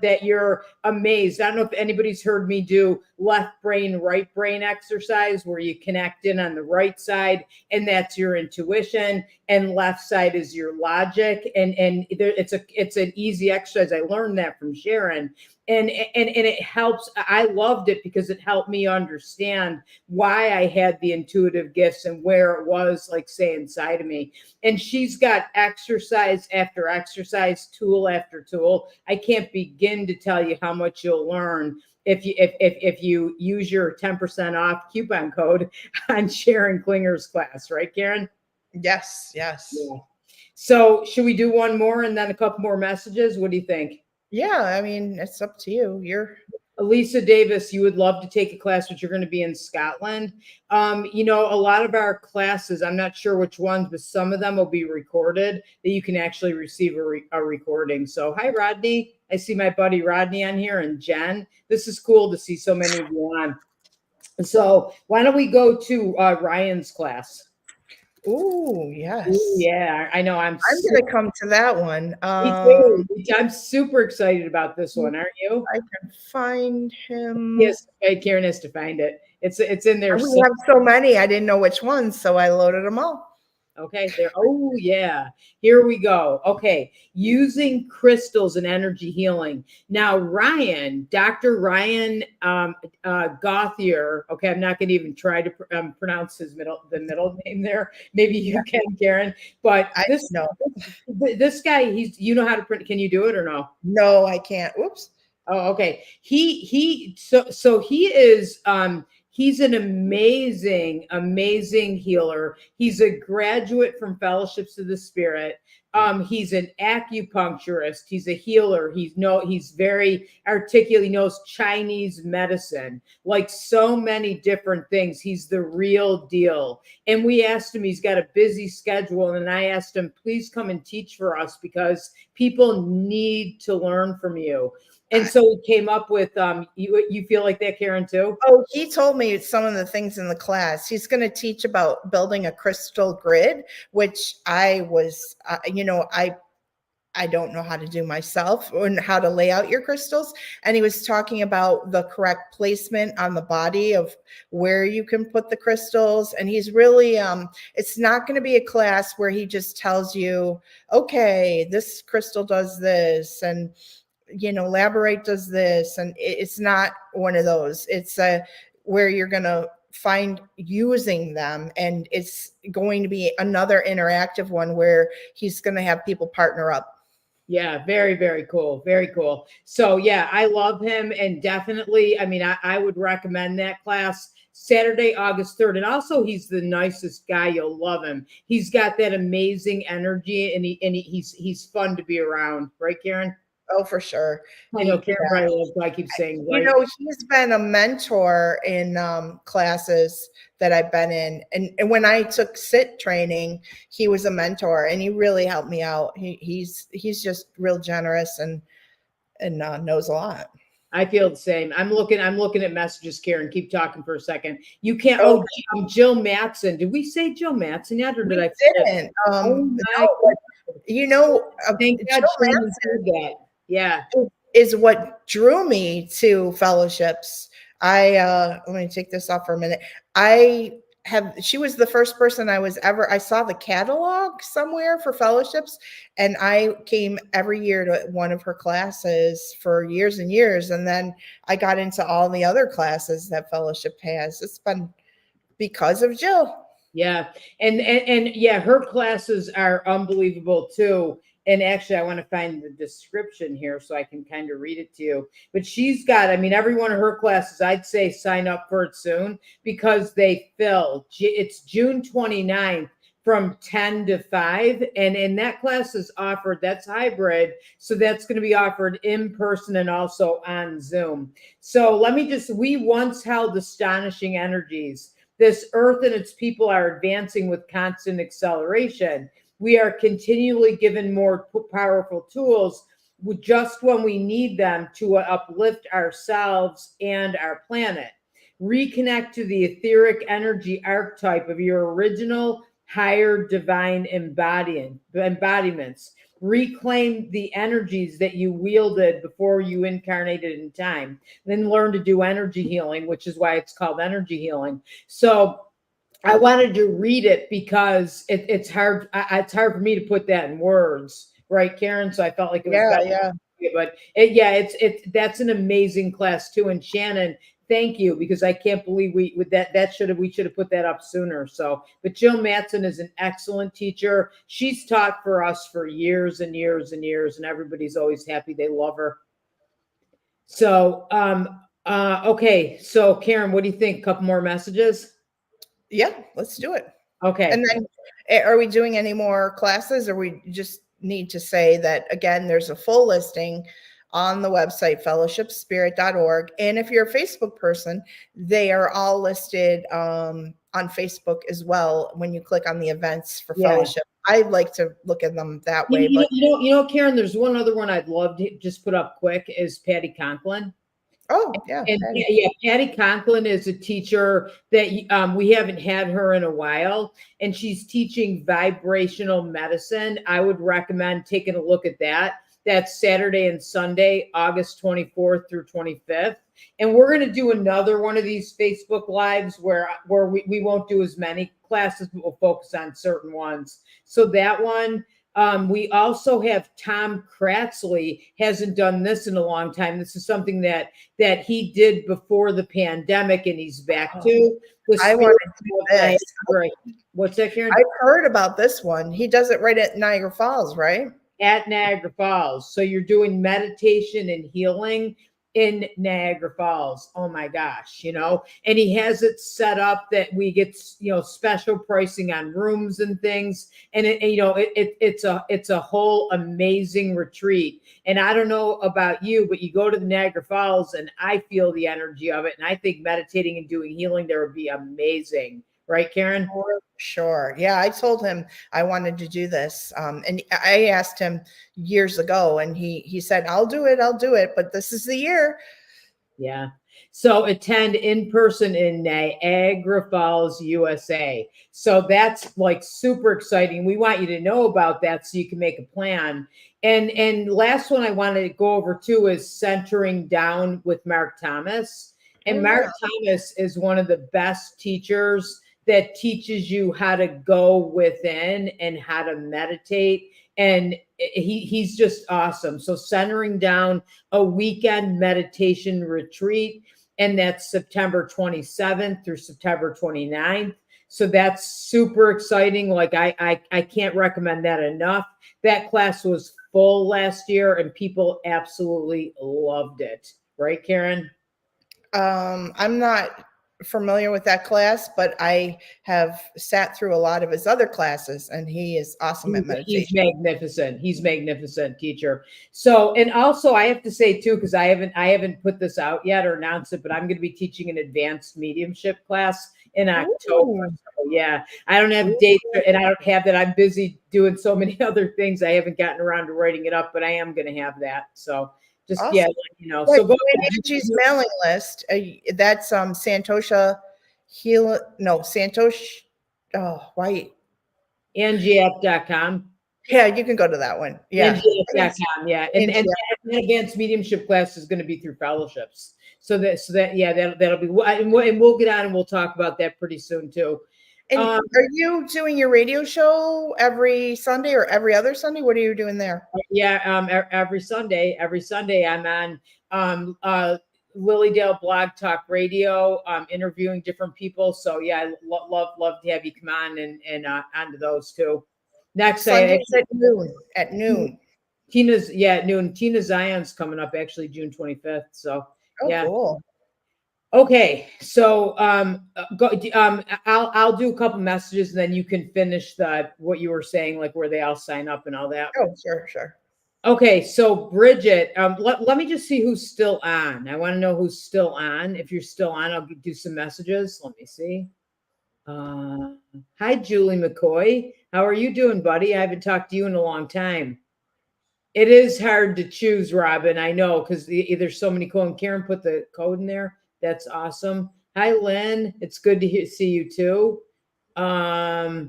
that you're amazed. I don't know if anybody's heard me do left brain, right brain exercise where you connect in on the right side, and that's your intuition, and left side is your logic. And it's an easy exercise. I learned that from Sharon. and it helps. I loved it because it helped me understand why I had the intuitive gifts and where it was, like, say, inside of me. And she's got exercise after exercise, tool after tool. I can't begin to tell you how much you'll learn if you use your 10% off coupon code on Sharon Klinger's class, right, Karen? Yes, yes. Yeah. So should we do one more and then a couple more messages? What do you think? Yeah, I mean, it's up to you. You're Elisa Davis, you would love to take a class, but you're going to be in Scotland. A lot of our classes, I'm not sure which ones, but some of them will be recorded that you can actually receive a recording. So, hi, Rodney. I see my buddy Rodney on here and Jen. This is cool to see so many of you on. So, why don't we go to Ryan's class? Ooh, Ooh, yes. yeah, I know. I'm gonna come to that one. Me too. I'm super excited about this one. Aren't you? I can find him. Yes, Karen has to find it. It's in there. We have so many, I didn't know which ones, so I loaded them all. Okay, there. Oh, yeah. Here we go. Okay, using crystals and energy healing. Now, Dr. Ryan Gauthier. Okay, I'm not going to even try to pronounce the middle name there. Maybe you can, Karen. But I know. this guy, you know how to print. Can you do it or no? No, I can't. Oops. Oh, okay. So he is he's an amazing healer. He's a graduate from Fellowships of the Spirit. He's an acupuncturist. He's a healer. He's very articulate. He knows Chinese medicine, like so many different things. He's the real deal. And we asked him, he's got a busy schedule. And I asked him, please come and teach for us because people need to learn from you. And so he came up with you feel like that, Karen, too? Oh, he told me some of the things in the class. He's going to teach about building a crystal grid, which I was, I don't know how to do myself and how to lay out your crystals. And he was talking about the correct placement on the body of where you can put the crystals. And he's really, it's not going to be a class where he just tells you, okay, this crystal does this and Laborate does this, and it's not one of those. It's where you're going to find using them, and it's going to be another interactive one where he's going to have people partner up. Yeah, very, very cool. Very cool. So yeah, I love him, and definitely, I mean, I would recommend that class. Saturday, August 3rd. And also he's the nicest guy. You'll love him. He's got that amazing energy and he's fun to be around. Right, Karen? Oh, for sure. I know Karen probably loves, I keep saying, right? He's been a mentor in classes that I've been in. And when I took SIT training, he was a mentor and he really helped me out. He's just real generous and knows a lot. I feel the same. I'm looking at messages, Karen. Keep talking for a second. You can't. Oh, Jill Matson. Did we say Jill Matson yet, or did I? Didn't. Thank God Shannon said that. Yeah, is what drew me to fellowships. Let me take this off for a minute. She was the first person I saw the catalog somewhere for fellowships, and I came every year to one of her classes for years and years. And then I got into all the other classes that fellowship has. It's been because of Jill. Yeah. And yeah, her classes are unbelievable too. And actually, I want to find the description here so I can kind of read it to you. But she's got, every one of her classes, I'd say sign up for it soon because they fill. It's June 29th from 10 to 5. And that class is offered, that's hybrid. So that's going to be offered in person and also on Zoom. So we once held Astonishing Energies. This earth and its people are advancing with constant acceleration. We are continually given more powerful tools just when we need them to uplift ourselves and our planet. Reconnect to the etheric energy archetype of your original higher divine embodiments. Reclaim the energies that you wielded before you incarnated in time. Then learn to do energy healing, which is why it's called energy healing. So I wanted to read it because it's hard. It's hard for me to put that in words, right, Karen? So I felt like it was better But that's an amazing class too. And Shannon, thank you, because I can't believe we should have put that up sooner. So, but Jill Matson is an excellent teacher. She's taught for us for years and years and years, and everybody's always happy. They love her. So, okay. So Karen, what do you think? Couple more messages? Yeah, let's do it. Okay. And then are we doing any more classes, or we just need to say that again, there's a full listing on the website fellowshipspirit.org. And if you're a Facebook person, they are all listed on Facebook as well when you click on the events for fellowship. I like to look at them that way. But Karen, there's one other one I'd love to just put up quick is Patty Conklin. Oh, yeah. And Patty Conklin is a teacher that we haven't had her in a while, and she's teaching vibrational medicine. I would recommend taking a look at that. That's Saturday and Sunday, August 24th through 25th. And we're going to do another one of these Facebook Lives where we won't do as many classes, but we'll focus on certain ones. So that one. We also have Tom Kratzley, hasn't done this in a long time. This is something that he did before the pandemic, and he's back to. I wanted to do this. Right. What's that, Karen? I've heard about this one. He does it right at Niagara Falls, right? At Niagara Falls. So you're doing meditation and healing in Niagara Falls. Oh my gosh, and he has it set up that we get, special pricing on rooms and things. And it's a whole amazing retreat. And I don't know about you, but you go to the Niagara Falls and I feel the energy of it. And I think meditating and doing healing there would be amazing. Right, Karen? Sure. Yeah, I told him I wanted to do this. And I asked him years ago, and he said, I'll do it. But this is the year. Yeah. So attend in person in Niagara Falls, USA. So that's like super exciting. We want you to know about that so you can make a plan. And last one I wanted to go over too is Centering Down with Mark Thomas. And Mark Thomas is one of the best teachers that teaches you how to go within and how to meditate. And he's just awesome. So Centering Down, a weekend meditation retreat, and that's September 27th through September 29th. So that's super exciting. Like I can't recommend that enough. That class was full last year and people absolutely loved it. Right, Karen? I'm not familiar with that class, but I have sat through a lot of his other classes, and he is awesome at meditation. He's magnificent teacher. So, and also I have to say too, because I haven't put this out yet or announced it, but I'm going to be teaching an advanced mediumship class in October. So, yeah, I don't have dates, and I don't have that. I'm busy doing so many other things. I haven't gotten around to writing it up, but I am going to have that. So. Just awesome. So go to Angie's mailing list. That's Santosha Santosh. Oh, why? Angieapp.com. Yeah, you can go to that one. Yeah. Angieapp.com. Yeah. And the advanced mediumship class is going to be through fellowships. So that'll be, and we'll get on and we'll talk about that pretty soon too. And are you doing your radio show every Sunday or every other Sunday? What are you doing there? Yeah, every Sunday. Every Sunday I'm on Lilydale Blog Talk Radio, interviewing different people. So yeah, I love to have you come on and onto those too. Next Sundays at noon. At noon. Tina Zion's coming up actually June 25th. So cool. Okay, so I'll do a couple messages and then you can finish what you were saying, like where they all sign up and all that. Oh, sure. Okay, so Bridget, let me just see who's still on. I want to know who's still on. If you're still on, I'll do some messages. Let me see. Hi, Julie McCoy. How are you doing, buddy? I haven't talked to you in a long time. It is hard to choose, Robin. I know, because there's so many cool. And Karen put the code in there. That's awesome. Hi, Lynn. It's good to see you too. I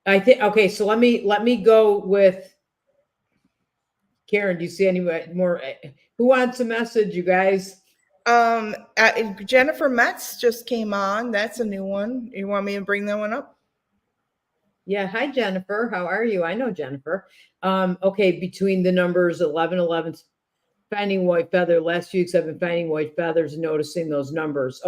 think okay. So let me go with Karen. Do you see any more? Who wants a message, you guys? Jennifer Metz just came on. That's a new one. You want me to bring that one up? Yeah. Hi, Jennifer. How are you? I know Jennifer. Okay. Between the numbers 1111. finding white feather. Last few weeks I've been finding white feathers and noticing those numbers.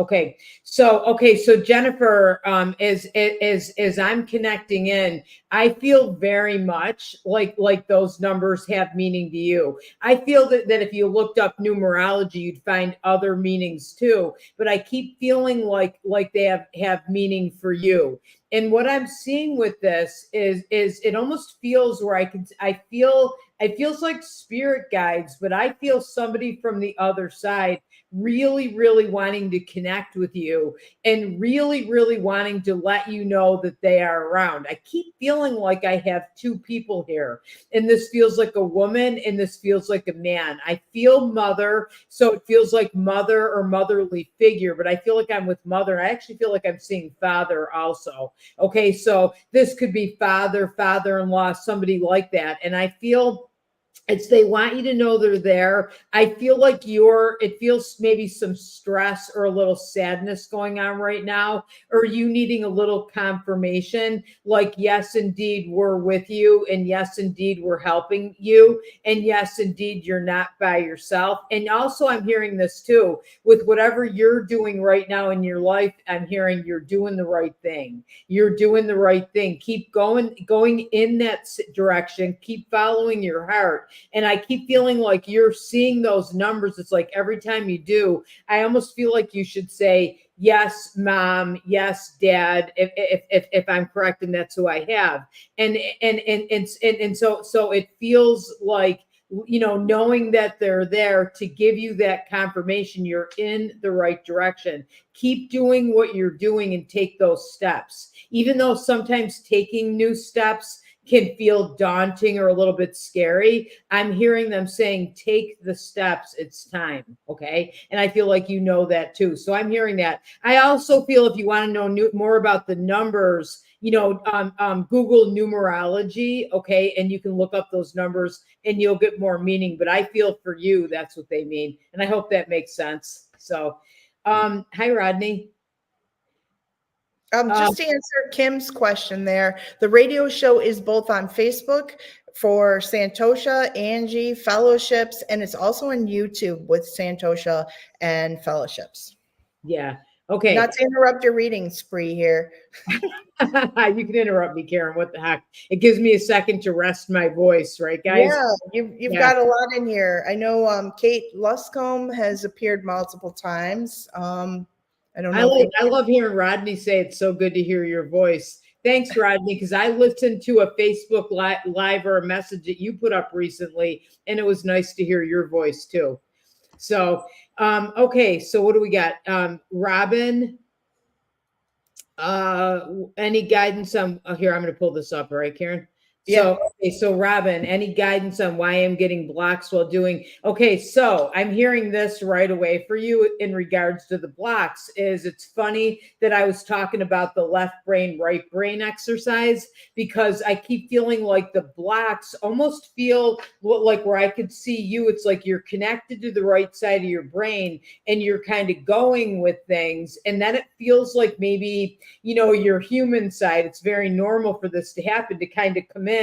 So Jennifer, as I'm connecting in, I feel very much like those numbers have meaning to you. I feel that if you looked up numerology, you'd find other meanings too. But I keep feeling like they have meaning for you. And what I'm seeing with this is it almost feels where it feels like spirit guides, but I feel somebody from the other side really, really wanting to connect with you and really, really wanting to let you know that they are around. I keep feeling like I have two people here, and this feels like a woman and this feels like a man. I feel mother, so it feels like mother or motherly figure, but I feel like I'm with mother. I actually feel like I'm seeing father also. Okay, so this could be father, father-in-law, somebody like that. And I feel they want you to know they're there. I feel like it feels maybe some stress or a little sadness going on right now, or you needing a little confirmation, like, yes, indeed, we're with you. And yes, indeed, we're helping you. And yes, indeed, you're not by yourself. And also I'm hearing this too, with whatever you're doing right now in your life, I'm hearing you're doing the right thing. You're doing the right thing. Keep going in that direction. Keep following your heart. And I keep feeling like you're seeing those numbers. It's like every time you do, I almost feel like you should say, yes, mom, yes, dad, if I'm correct, and that's who I have. And so it feels like, knowing that they're there to give you that confirmation you're in the right direction. Keep doing what you're doing and take those steps. Even though sometimes taking new steps can feel daunting or a little bit scary, I'm hearing them saying, take the steps, it's time. Okay. And I feel like you know that too. So I'm hearing that. I also feel if you want to know more about the numbers, Google numerology. Okay. And you can look up those numbers and you'll get more meaning. But I feel for you, that's what they mean. And I hope that makes sense. So, hi, Rodney. Just to answer Kim's question there, the radio show is both on Facebook for Santosha, Angie, Fellowships, and it's also on YouTube with Santosha and Fellowships. Yeah. Okay. Not to interrupt your reading spree here. You can interrupt me, Karen. What the heck? It gives me a second to rest my voice, right, guys? Yeah, you've got a lot in here. I know Kate Luscombe has appeared multiple times. I don't know. I love hearing Rodney say it's so good to hear your voice. Thanks, Rodney, because I listened to a Facebook live or a message that you put up recently, and it was nice to hear your voice too. So, okay, so what do we got? Robin, any guidance on here? I'm going to pull this up, all right, Karen? So, okay, so Robin, any guidance on why I'm getting blocks while doing? Okay, so I'm hearing this right away for you in regards to the blocks. It's funny that I was talking about the left brain, right brain exercise, because I keep feeling like the blocks almost feel like where I could see you. It's like you're connected to the right side of your brain and you're kind of going with things. And then it feels like maybe, your human side, it's very normal for this to happen, to kind of come in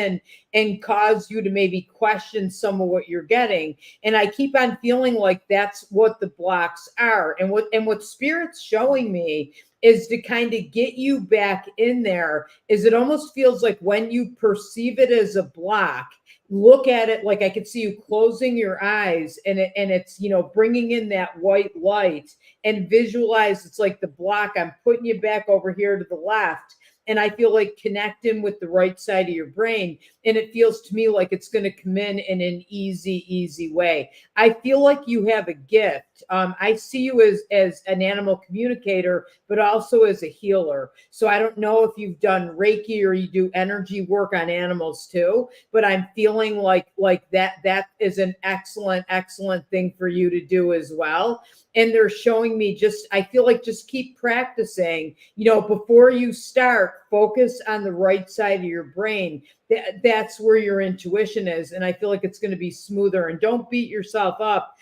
and cause you to maybe question some of what you're getting. And I keep on feeling like that's what the blocks are. And what Spirit's showing me is to kind of get you back in there, is it almost feels like when you perceive it as a block, look at it like I could see you closing your eyes and it's, bringing in that white light, and visualize it's like the block. I'm putting you back over here to the left. And I feel like connecting with the right side of your brain. And it feels to me like it's going to come in an easy way. I feel like you have a gift. I see you as an animal communicator, but also as a healer. So I don't know if you've done Reiki or you do energy work on animals too, but I'm feeling like that is an excellent thing for you to do as well. And they're showing me I feel like just keep practicing, before you start, focus on the right side of your brain. That's where your intuition is. And I feel like it's going to be smoother. And don't beat yourself up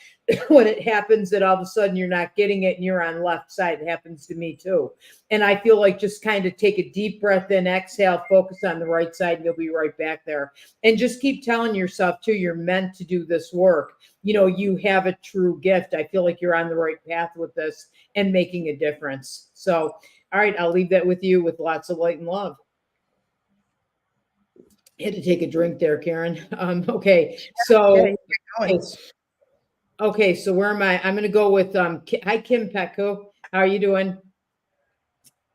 when it happens that all of a sudden you're not getting it and you're on left side. It happens to me too. And I feel like just kind of take a deep breath in, exhale, focus on the right side, and you'll be right back there. And just keep telling yourself too, you're meant to do this work. You know, you have a true gift. I feel like you're on the right path with this and making a difference. So, all right, I'll leave that with you with lots of light and love. Had to take a drink there, Karen. Okay, so Yeah, going. okay, so where am I? I'm going to go with hi Kim Petco. How are you doing?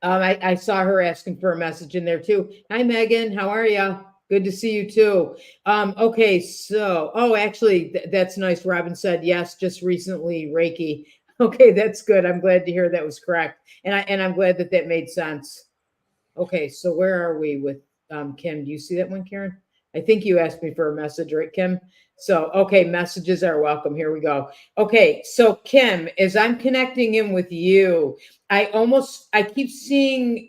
I saw her asking for a message in there too. Hi Megan, how are you? Good to see you too. Okay, so actually that's nice. Robin said yes, just recently Reiki. Okay, that's good. I'm glad to hear that was correct, and I'm glad that that made sense. Okay, so where are we with Kim? Do you see that one, Karen? I think you asked me for a message, right, Kim? So, okay, messages are welcome. Here we go. Okay, so Kim, as I'm connecting in with you, I keep seeing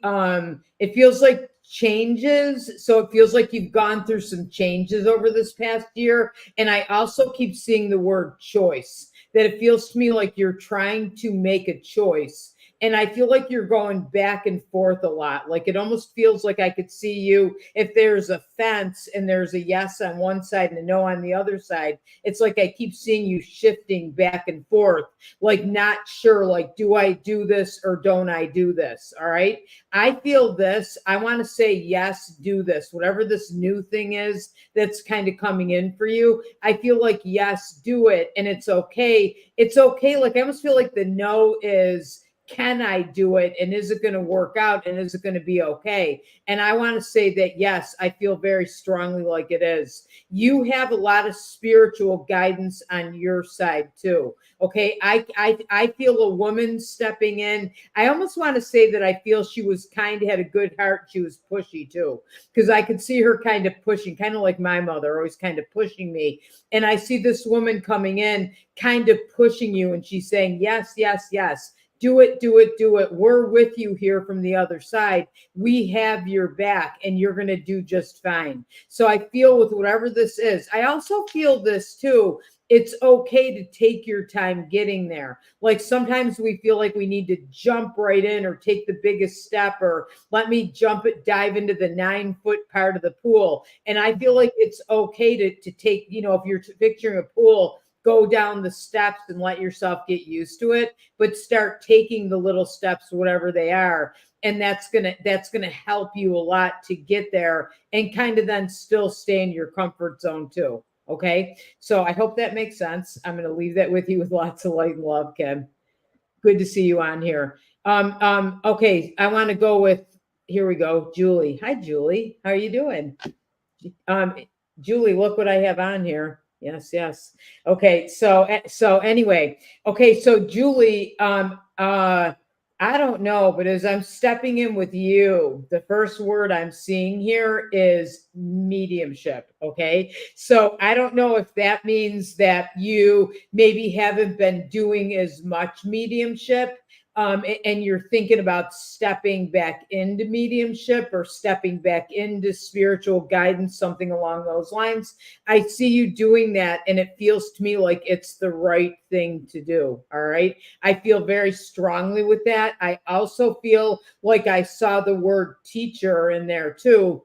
it feels like changes. So it feels like you've gone through some changes over this past year. And I also keep seeing the word choice, that it feels to me like you're trying to make a choice. And I feel like you're going back and forth a lot. Like it almost feels like I could see you if there's a fence and there's a yes on one side and a no on the other side. It's like I keep seeing you shifting back and forth, like not sure, like, do I do this or don't I do this? All right. I feel this. I want to say, yes, do this. Whatever this new thing is that's kind of coming in for you, I feel like, yes, do it. And it's okay. It's okay. Like I almost feel like the no is, can I do it? And is it going to work out? And is it going to be okay? And I want to say that, yes, I feel very strongly like it is. You have a lot of spiritual guidance on your side too. Okay. I feel a woman stepping in. I almost want to say that I feel she was kind of had a good heart. She was pushy too, because I could see her kind of pushing, kind of like my mother, always kind of pushing me. And I see this woman coming in, kind of pushing you. And she's saying, yes, yes, yes. Do it, do it, do it. We're with you here from the other side. We have your back and you're going to do just fine. So I feel with whatever this is, I also feel this too. It's okay to take your time getting there. Like sometimes we feel like we need to jump right in or take the biggest step or let me dive into the 9-foot part of the pool. And I feel like it's okay to take, you know, if you're picturing a pool, go down the steps and let yourself get used to it, but start taking the little steps, whatever they are. And that's gonna help you a lot to get there and kind of then still stay in your comfort zone too. Okay. So I hope that makes sense. I'm gonna leave that with you with lots of light and love, Kim. Good to see you on here. Okay, I want to go with, here we go, Julie. Hi, Julie. How are you doing? Um, Julie, look what I have on here. Yes, yes. Okay, so anyway, okay, so Julie, I don't know, but as I'm stepping in with you, the first word I'm seeing here is mediumship. Okay, so I don't know if that means that you maybe haven't been doing as much mediumship. And you're thinking about stepping back into mediumship or stepping back into spiritual guidance, something along those lines. I see you doing that, and it feels to me like it's the right thing to do. All right. I feel very strongly with that. I also feel like I saw the word teacher in there too.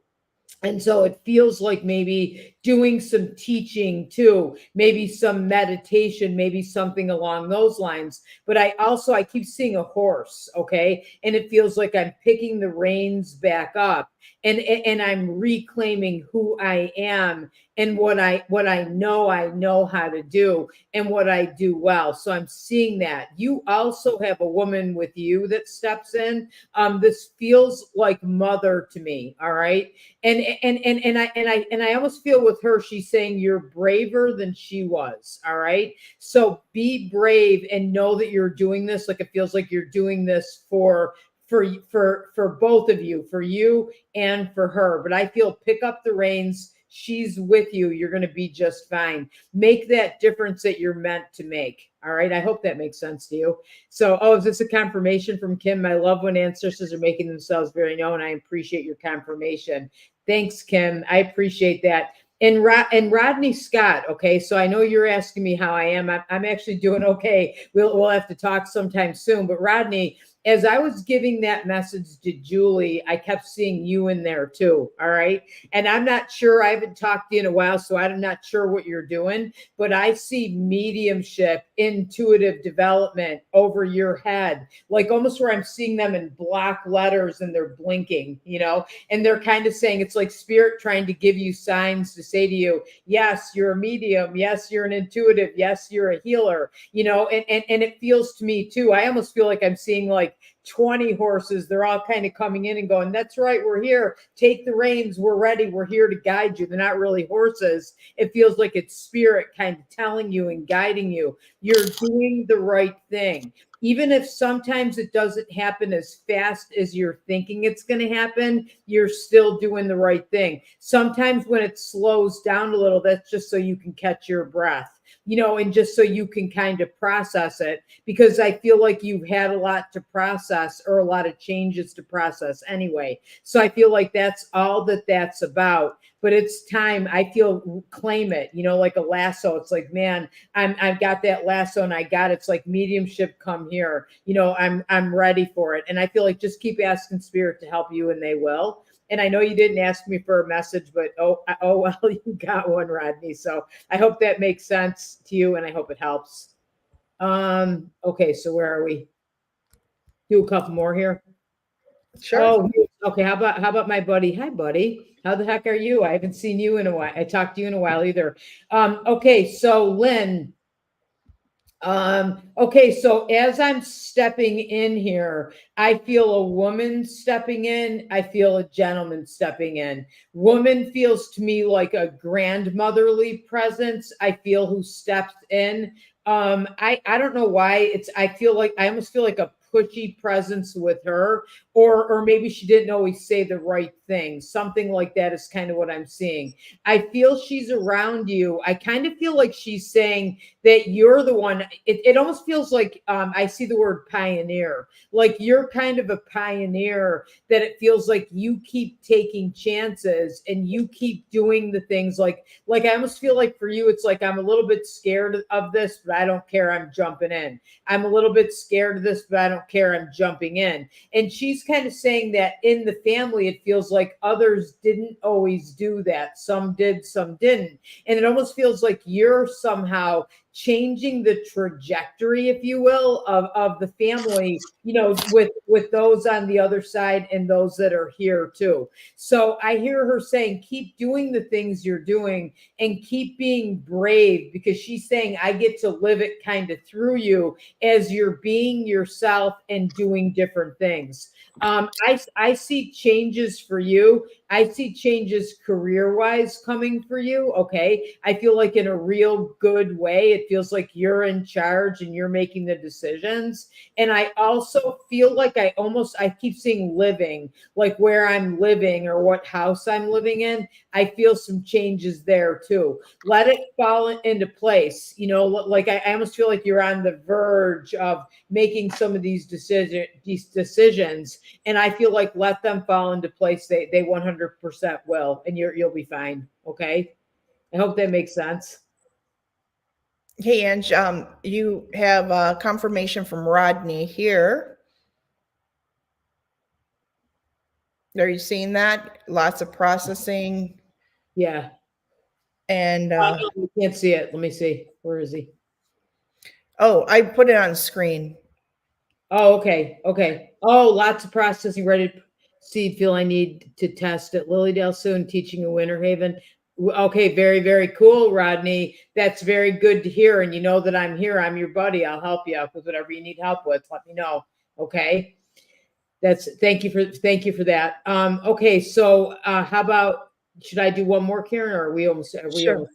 And so it feels like maybe doing some teaching too, maybe some meditation, maybe something along those lines. But I keep seeing a horse, okay? And it feels like I'm picking the reins back up and I'm reclaiming who I am and what I know how to do and what I do well. So I'm seeing that. You also have a woman with you that steps in. This feels like mother to me, all right? And I almost feel with her, she's saying you're braver than she was. All right. So be brave and know that you're doing this. Like it feels like you're doing this for both of you, for you and for her. But I feel pick up the reins. She's with you. You're going to be just fine. Make that difference that you're meant to make. All right. I hope that makes sense to you. So, oh, is this a confirmation from Kim? I love when ancestors are making themselves very known. I appreciate your confirmation. Thanks, Kim. I appreciate that. And Rodney Scott, okay, so I know you're asking me how I am. I'm actually doing okay. We'll have to talk sometime soon. But Rodney, as I was giving that message to Julie, I kept seeing you in there too. All right. And I'm not sure, I haven't talked to you in a while, so I'm not sure what you're doing, but I see mediumship, intuitive development over your head, like almost where I'm seeing them in block letters and they're blinking, and they're kind of saying it's like spirit trying to give you signs to say to you, yes, you're a medium. Yes, you're an intuitive. Yes, you're a healer, and it feels to me too. I almost feel like I'm seeing like 20 horses. They're all kind of coming in and going, that's right, we're here. Take the reins. We're ready. We're here to guide you. They're not really horses. It feels like it's spirit kind of telling you and guiding you. You're doing the right thing. Even if sometimes it doesn't happen as fast as you're thinking it's going to happen, you're still doing the right thing. Sometimes when it slows down a little, that's just so you can catch your breath, and just so you can kind of process it, because I feel like you've had a lot to process or a lot of changes to process anyway. So I feel like that's all that's about. But it's time, I feel, claim it, like a lasso. It's like, man, I've got that lasso and I got it. It's like mediumship, come here. I'm ready for it. And I feel like just keep asking spirit to help you and they will. And I know you didn't ask me for a message, but oh well, you got one, Rodney. So I hope that makes sense to you and I hope it helps. Okay, so where are we? Do a couple more here. Sure. Oh, okay. How about my buddy? Hi, buddy. How the heck are you? I haven't seen you in a while. I talked to you in a while either. Okay, so Lynn. Okay, so as I'm stepping in here, I feel a woman stepping in. I feel a gentleman stepping in. Woman feels to me like a grandmotherly presence. I feel who steps in. I don't know why I almost feel like a pushy presence with her, or maybe she didn't always say the right thing. Something like that is kind of what I'm seeing. I feel she's around you. I kind of feel like she's saying that you're the one. It almost feels like I see the word pioneer, like you're kind of a pioneer, that it feels like you keep taking chances and you keep doing the things like I almost feel like for you, it's like, I'm a little bit scared of this, but I don't care. I'm jumping in. I'm a little bit scared of this, but I don't care. I'm jumping in. And she's kind of saying that in the family, it feels like others didn't always do that. Some did, some didn't. And it almost feels like you're somehow changing the trajectory, if you will, of the family, with those on the other side and those that are here too. So I hear her saying, keep doing the things you're doing and keep being brave, because she's saying, I get to live it kind of through you as you're being yourself and doing different things. I see changes for you. I see changes career-wise coming for you. Okay. I feel like in a real good way. It feels like you're in charge and you're making the decisions. And I also feel like I keep seeing living, like where I'm living or what house I'm living in. I feel some changes there too. Let it fall into place. Like I almost feel like you're on the verge of making some of these decisions. And I feel like let them fall into place. They 100% will, and you'll be fine. Okay. I hope that makes sense. Hey, Ange, you have confirmation from Rodney here. Are you seeing that? Lots of processing. Yeah. And you can't see it. Let me see. Where is he? Oh, I put it on screen. Oh, okay. Okay. Oh, lots of processing. Ready to proceed. Feel I need to test at Lilydale soon. Teaching in Winter Haven. Okay. Very, very cool, Rodney. That's very good to hear. And you know that I'm here. I'm your buddy. I'll help you out with whatever you need help with. Let me know. Okay. Thank you for that. Okay. So how about, should I do one more, Karen, or are we almost? Sure.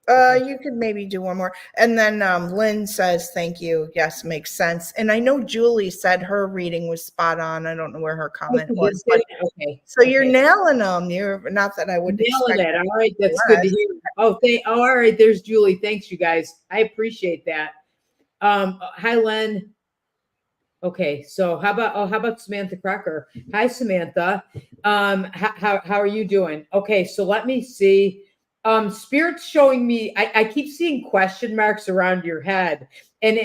You could maybe do one more. And then Lynn says, thank you. Yes, makes sense. And I know Julie said her reading was spot on. I don't know where her comment was, but Okay. so you're nailing them. You're not that I would Nailing expect it. All right. That's good to hear. Oh, all right. There's Julie. Thanks, you guys. I appreciate that. Hi, Len. Okay, so how about Samantha Crocker? Hi, Samantha. How are you doing? Okay, so let me see. Spirit's showing me. I keep seeing question marks around your head, and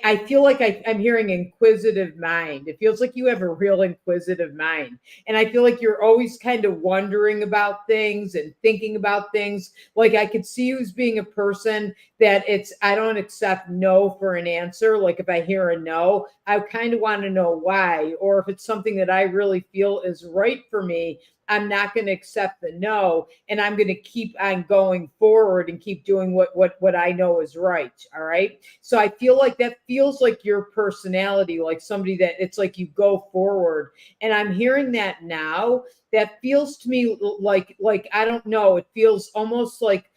I feel like I'm hearing inquisitive mind. It feels like you have a real inquisitive mind, and I feel like you're always kind of wondering about things and thinking about things. Like I could see you as being a person that I don't accept no for an answer. Like if I hear a no, I kind of want to know why, or if it's something that I really feel is right for me, I'm not going to accept the no, and I'm going to keep on going forward and keep doing what I know is right. All right. So I feel like that feels like your personality, like somebody that it's like you go forward. And I'm hearing that now. That feels to me like I don't know. It feels almost like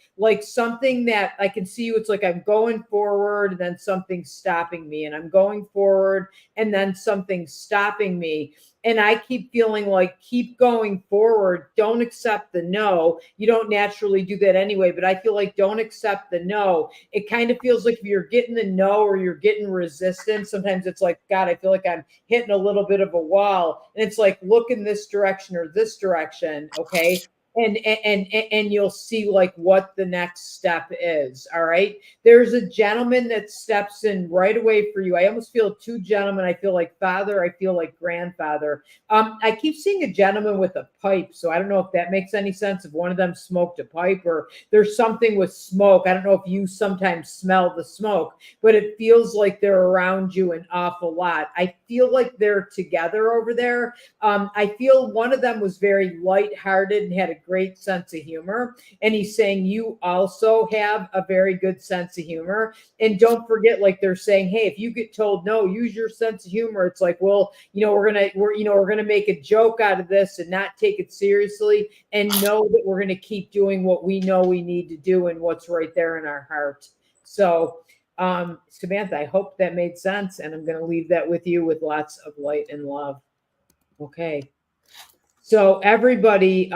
something that I can see you. It's like I'm going forward and then something's stopping me, and I'm going forward and then something's stopping me. And I keep feeling like keep going forward. Don't accept the no. You don't naturally do that anyway, but I feel like don't accept the no. It kind of feels like if you're getting the no or you're getting resistance, sometimes it's like, God, I feel like I'm hitting a little bit of a wall. And it's like, look in this direction or this direction. Okay. And you'll see like what the next step is. All right. There's a gentleman that steps in right away for you. I almost feel two gentlemen. I feel like father. I feel like grandfather. I keep seeing a gentleman with a pipe. So I don't know if that makes any sense. If one of them smoked a pipe or there's something with smoke. I don't know if you sometimes smell the smoke, but it feels like they're around you an awful lot. I feel like they're together over there. I feel one of them was very lighthearted and had a great sense of humor. And he's saying you also have a very good sense of humor. And don't forget, like they're saying, hey, if you get told no, use your sense of humor. It's like, well, we're gonna make a joke out of this and not take it seriously, and know that we're gonna keep doing what we know we need to do and what's right there in our heart. So Samantha, I hope that made sense. And I'm going to leave that with you with lots of light and love. Okay. So everybody,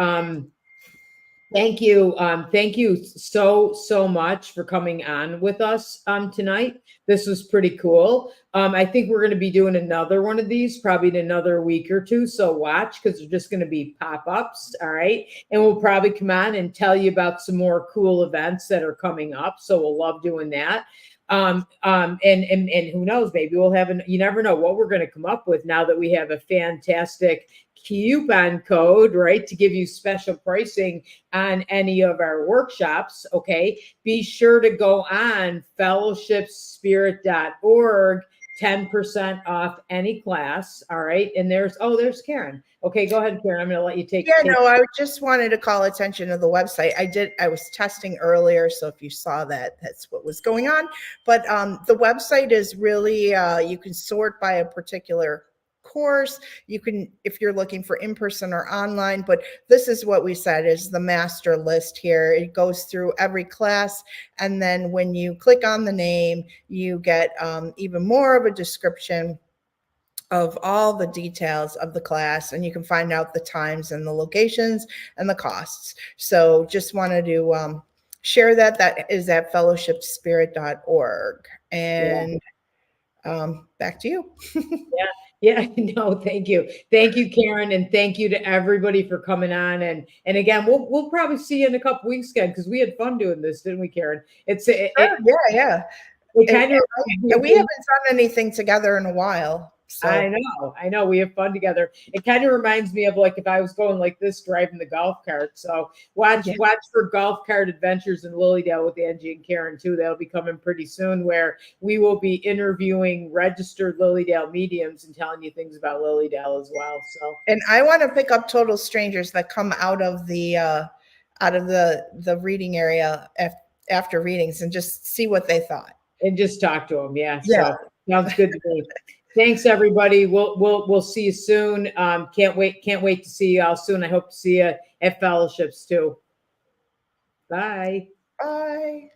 thank you. Thank you so much for coming on with us tonight. This was pretty cool. I think we're going to be doing another one of these probably in another week or two. So watch, because they're just going to be pop-ups. All right. And we'll probably come on and tell you about some more cool events that are coming up. So we'll love doing that. And who knows, maybe we'll have you never know what we're going to come up with now that we have a fantastic coupon code, right, to give you special pricing on any of our workshops. Okay. Be sure to go on fellowshipspirit.org, 10% off any class. All right. And there's Karen. Okay, go ahead, Karen. I'm going to let you take. Yeah, no, I just wanted to call attention to the website. I was testing earlier, so if you saw that, that's what was going on. But the website is really, you can sort by a particular course. You can, if you're looking for in-person or online, but this is what we said is the master list here. It goes through every class. And then when you click on the name, you get even more of a description of all the details of the class, and you can find out the times and the locations and the costs. So just wanted to share that is at fellowshipspirit.org. And back to you. Yeah, no, thank you. Thank you, Karen. And thank you to everybody for coming on. And again, we'll probably see you in a couple weeks again, because we had fun doing this, didn't we, Karen? Yeah. It kind of we haven't done anything together in a while. So. I know. We have fun together. It kind of reminds me of like if I was going like this driving the golf cart. So watch for golf cart adventures in Lilydale with Angie and Karen too. That'll be coming pretty soon, where we will be interviewing registered Lilydale mediums and telling you things about Lilydale as well. So, and I want to pick up total strangers that come out of the reading area after readings and just see what they thought. And just talk to them. Yeah. So sounds good to me. Thanks, everybody. We'll see you soon. Can't wait to see you all soon. I hope to see you at fellowships too. Bye. Bye.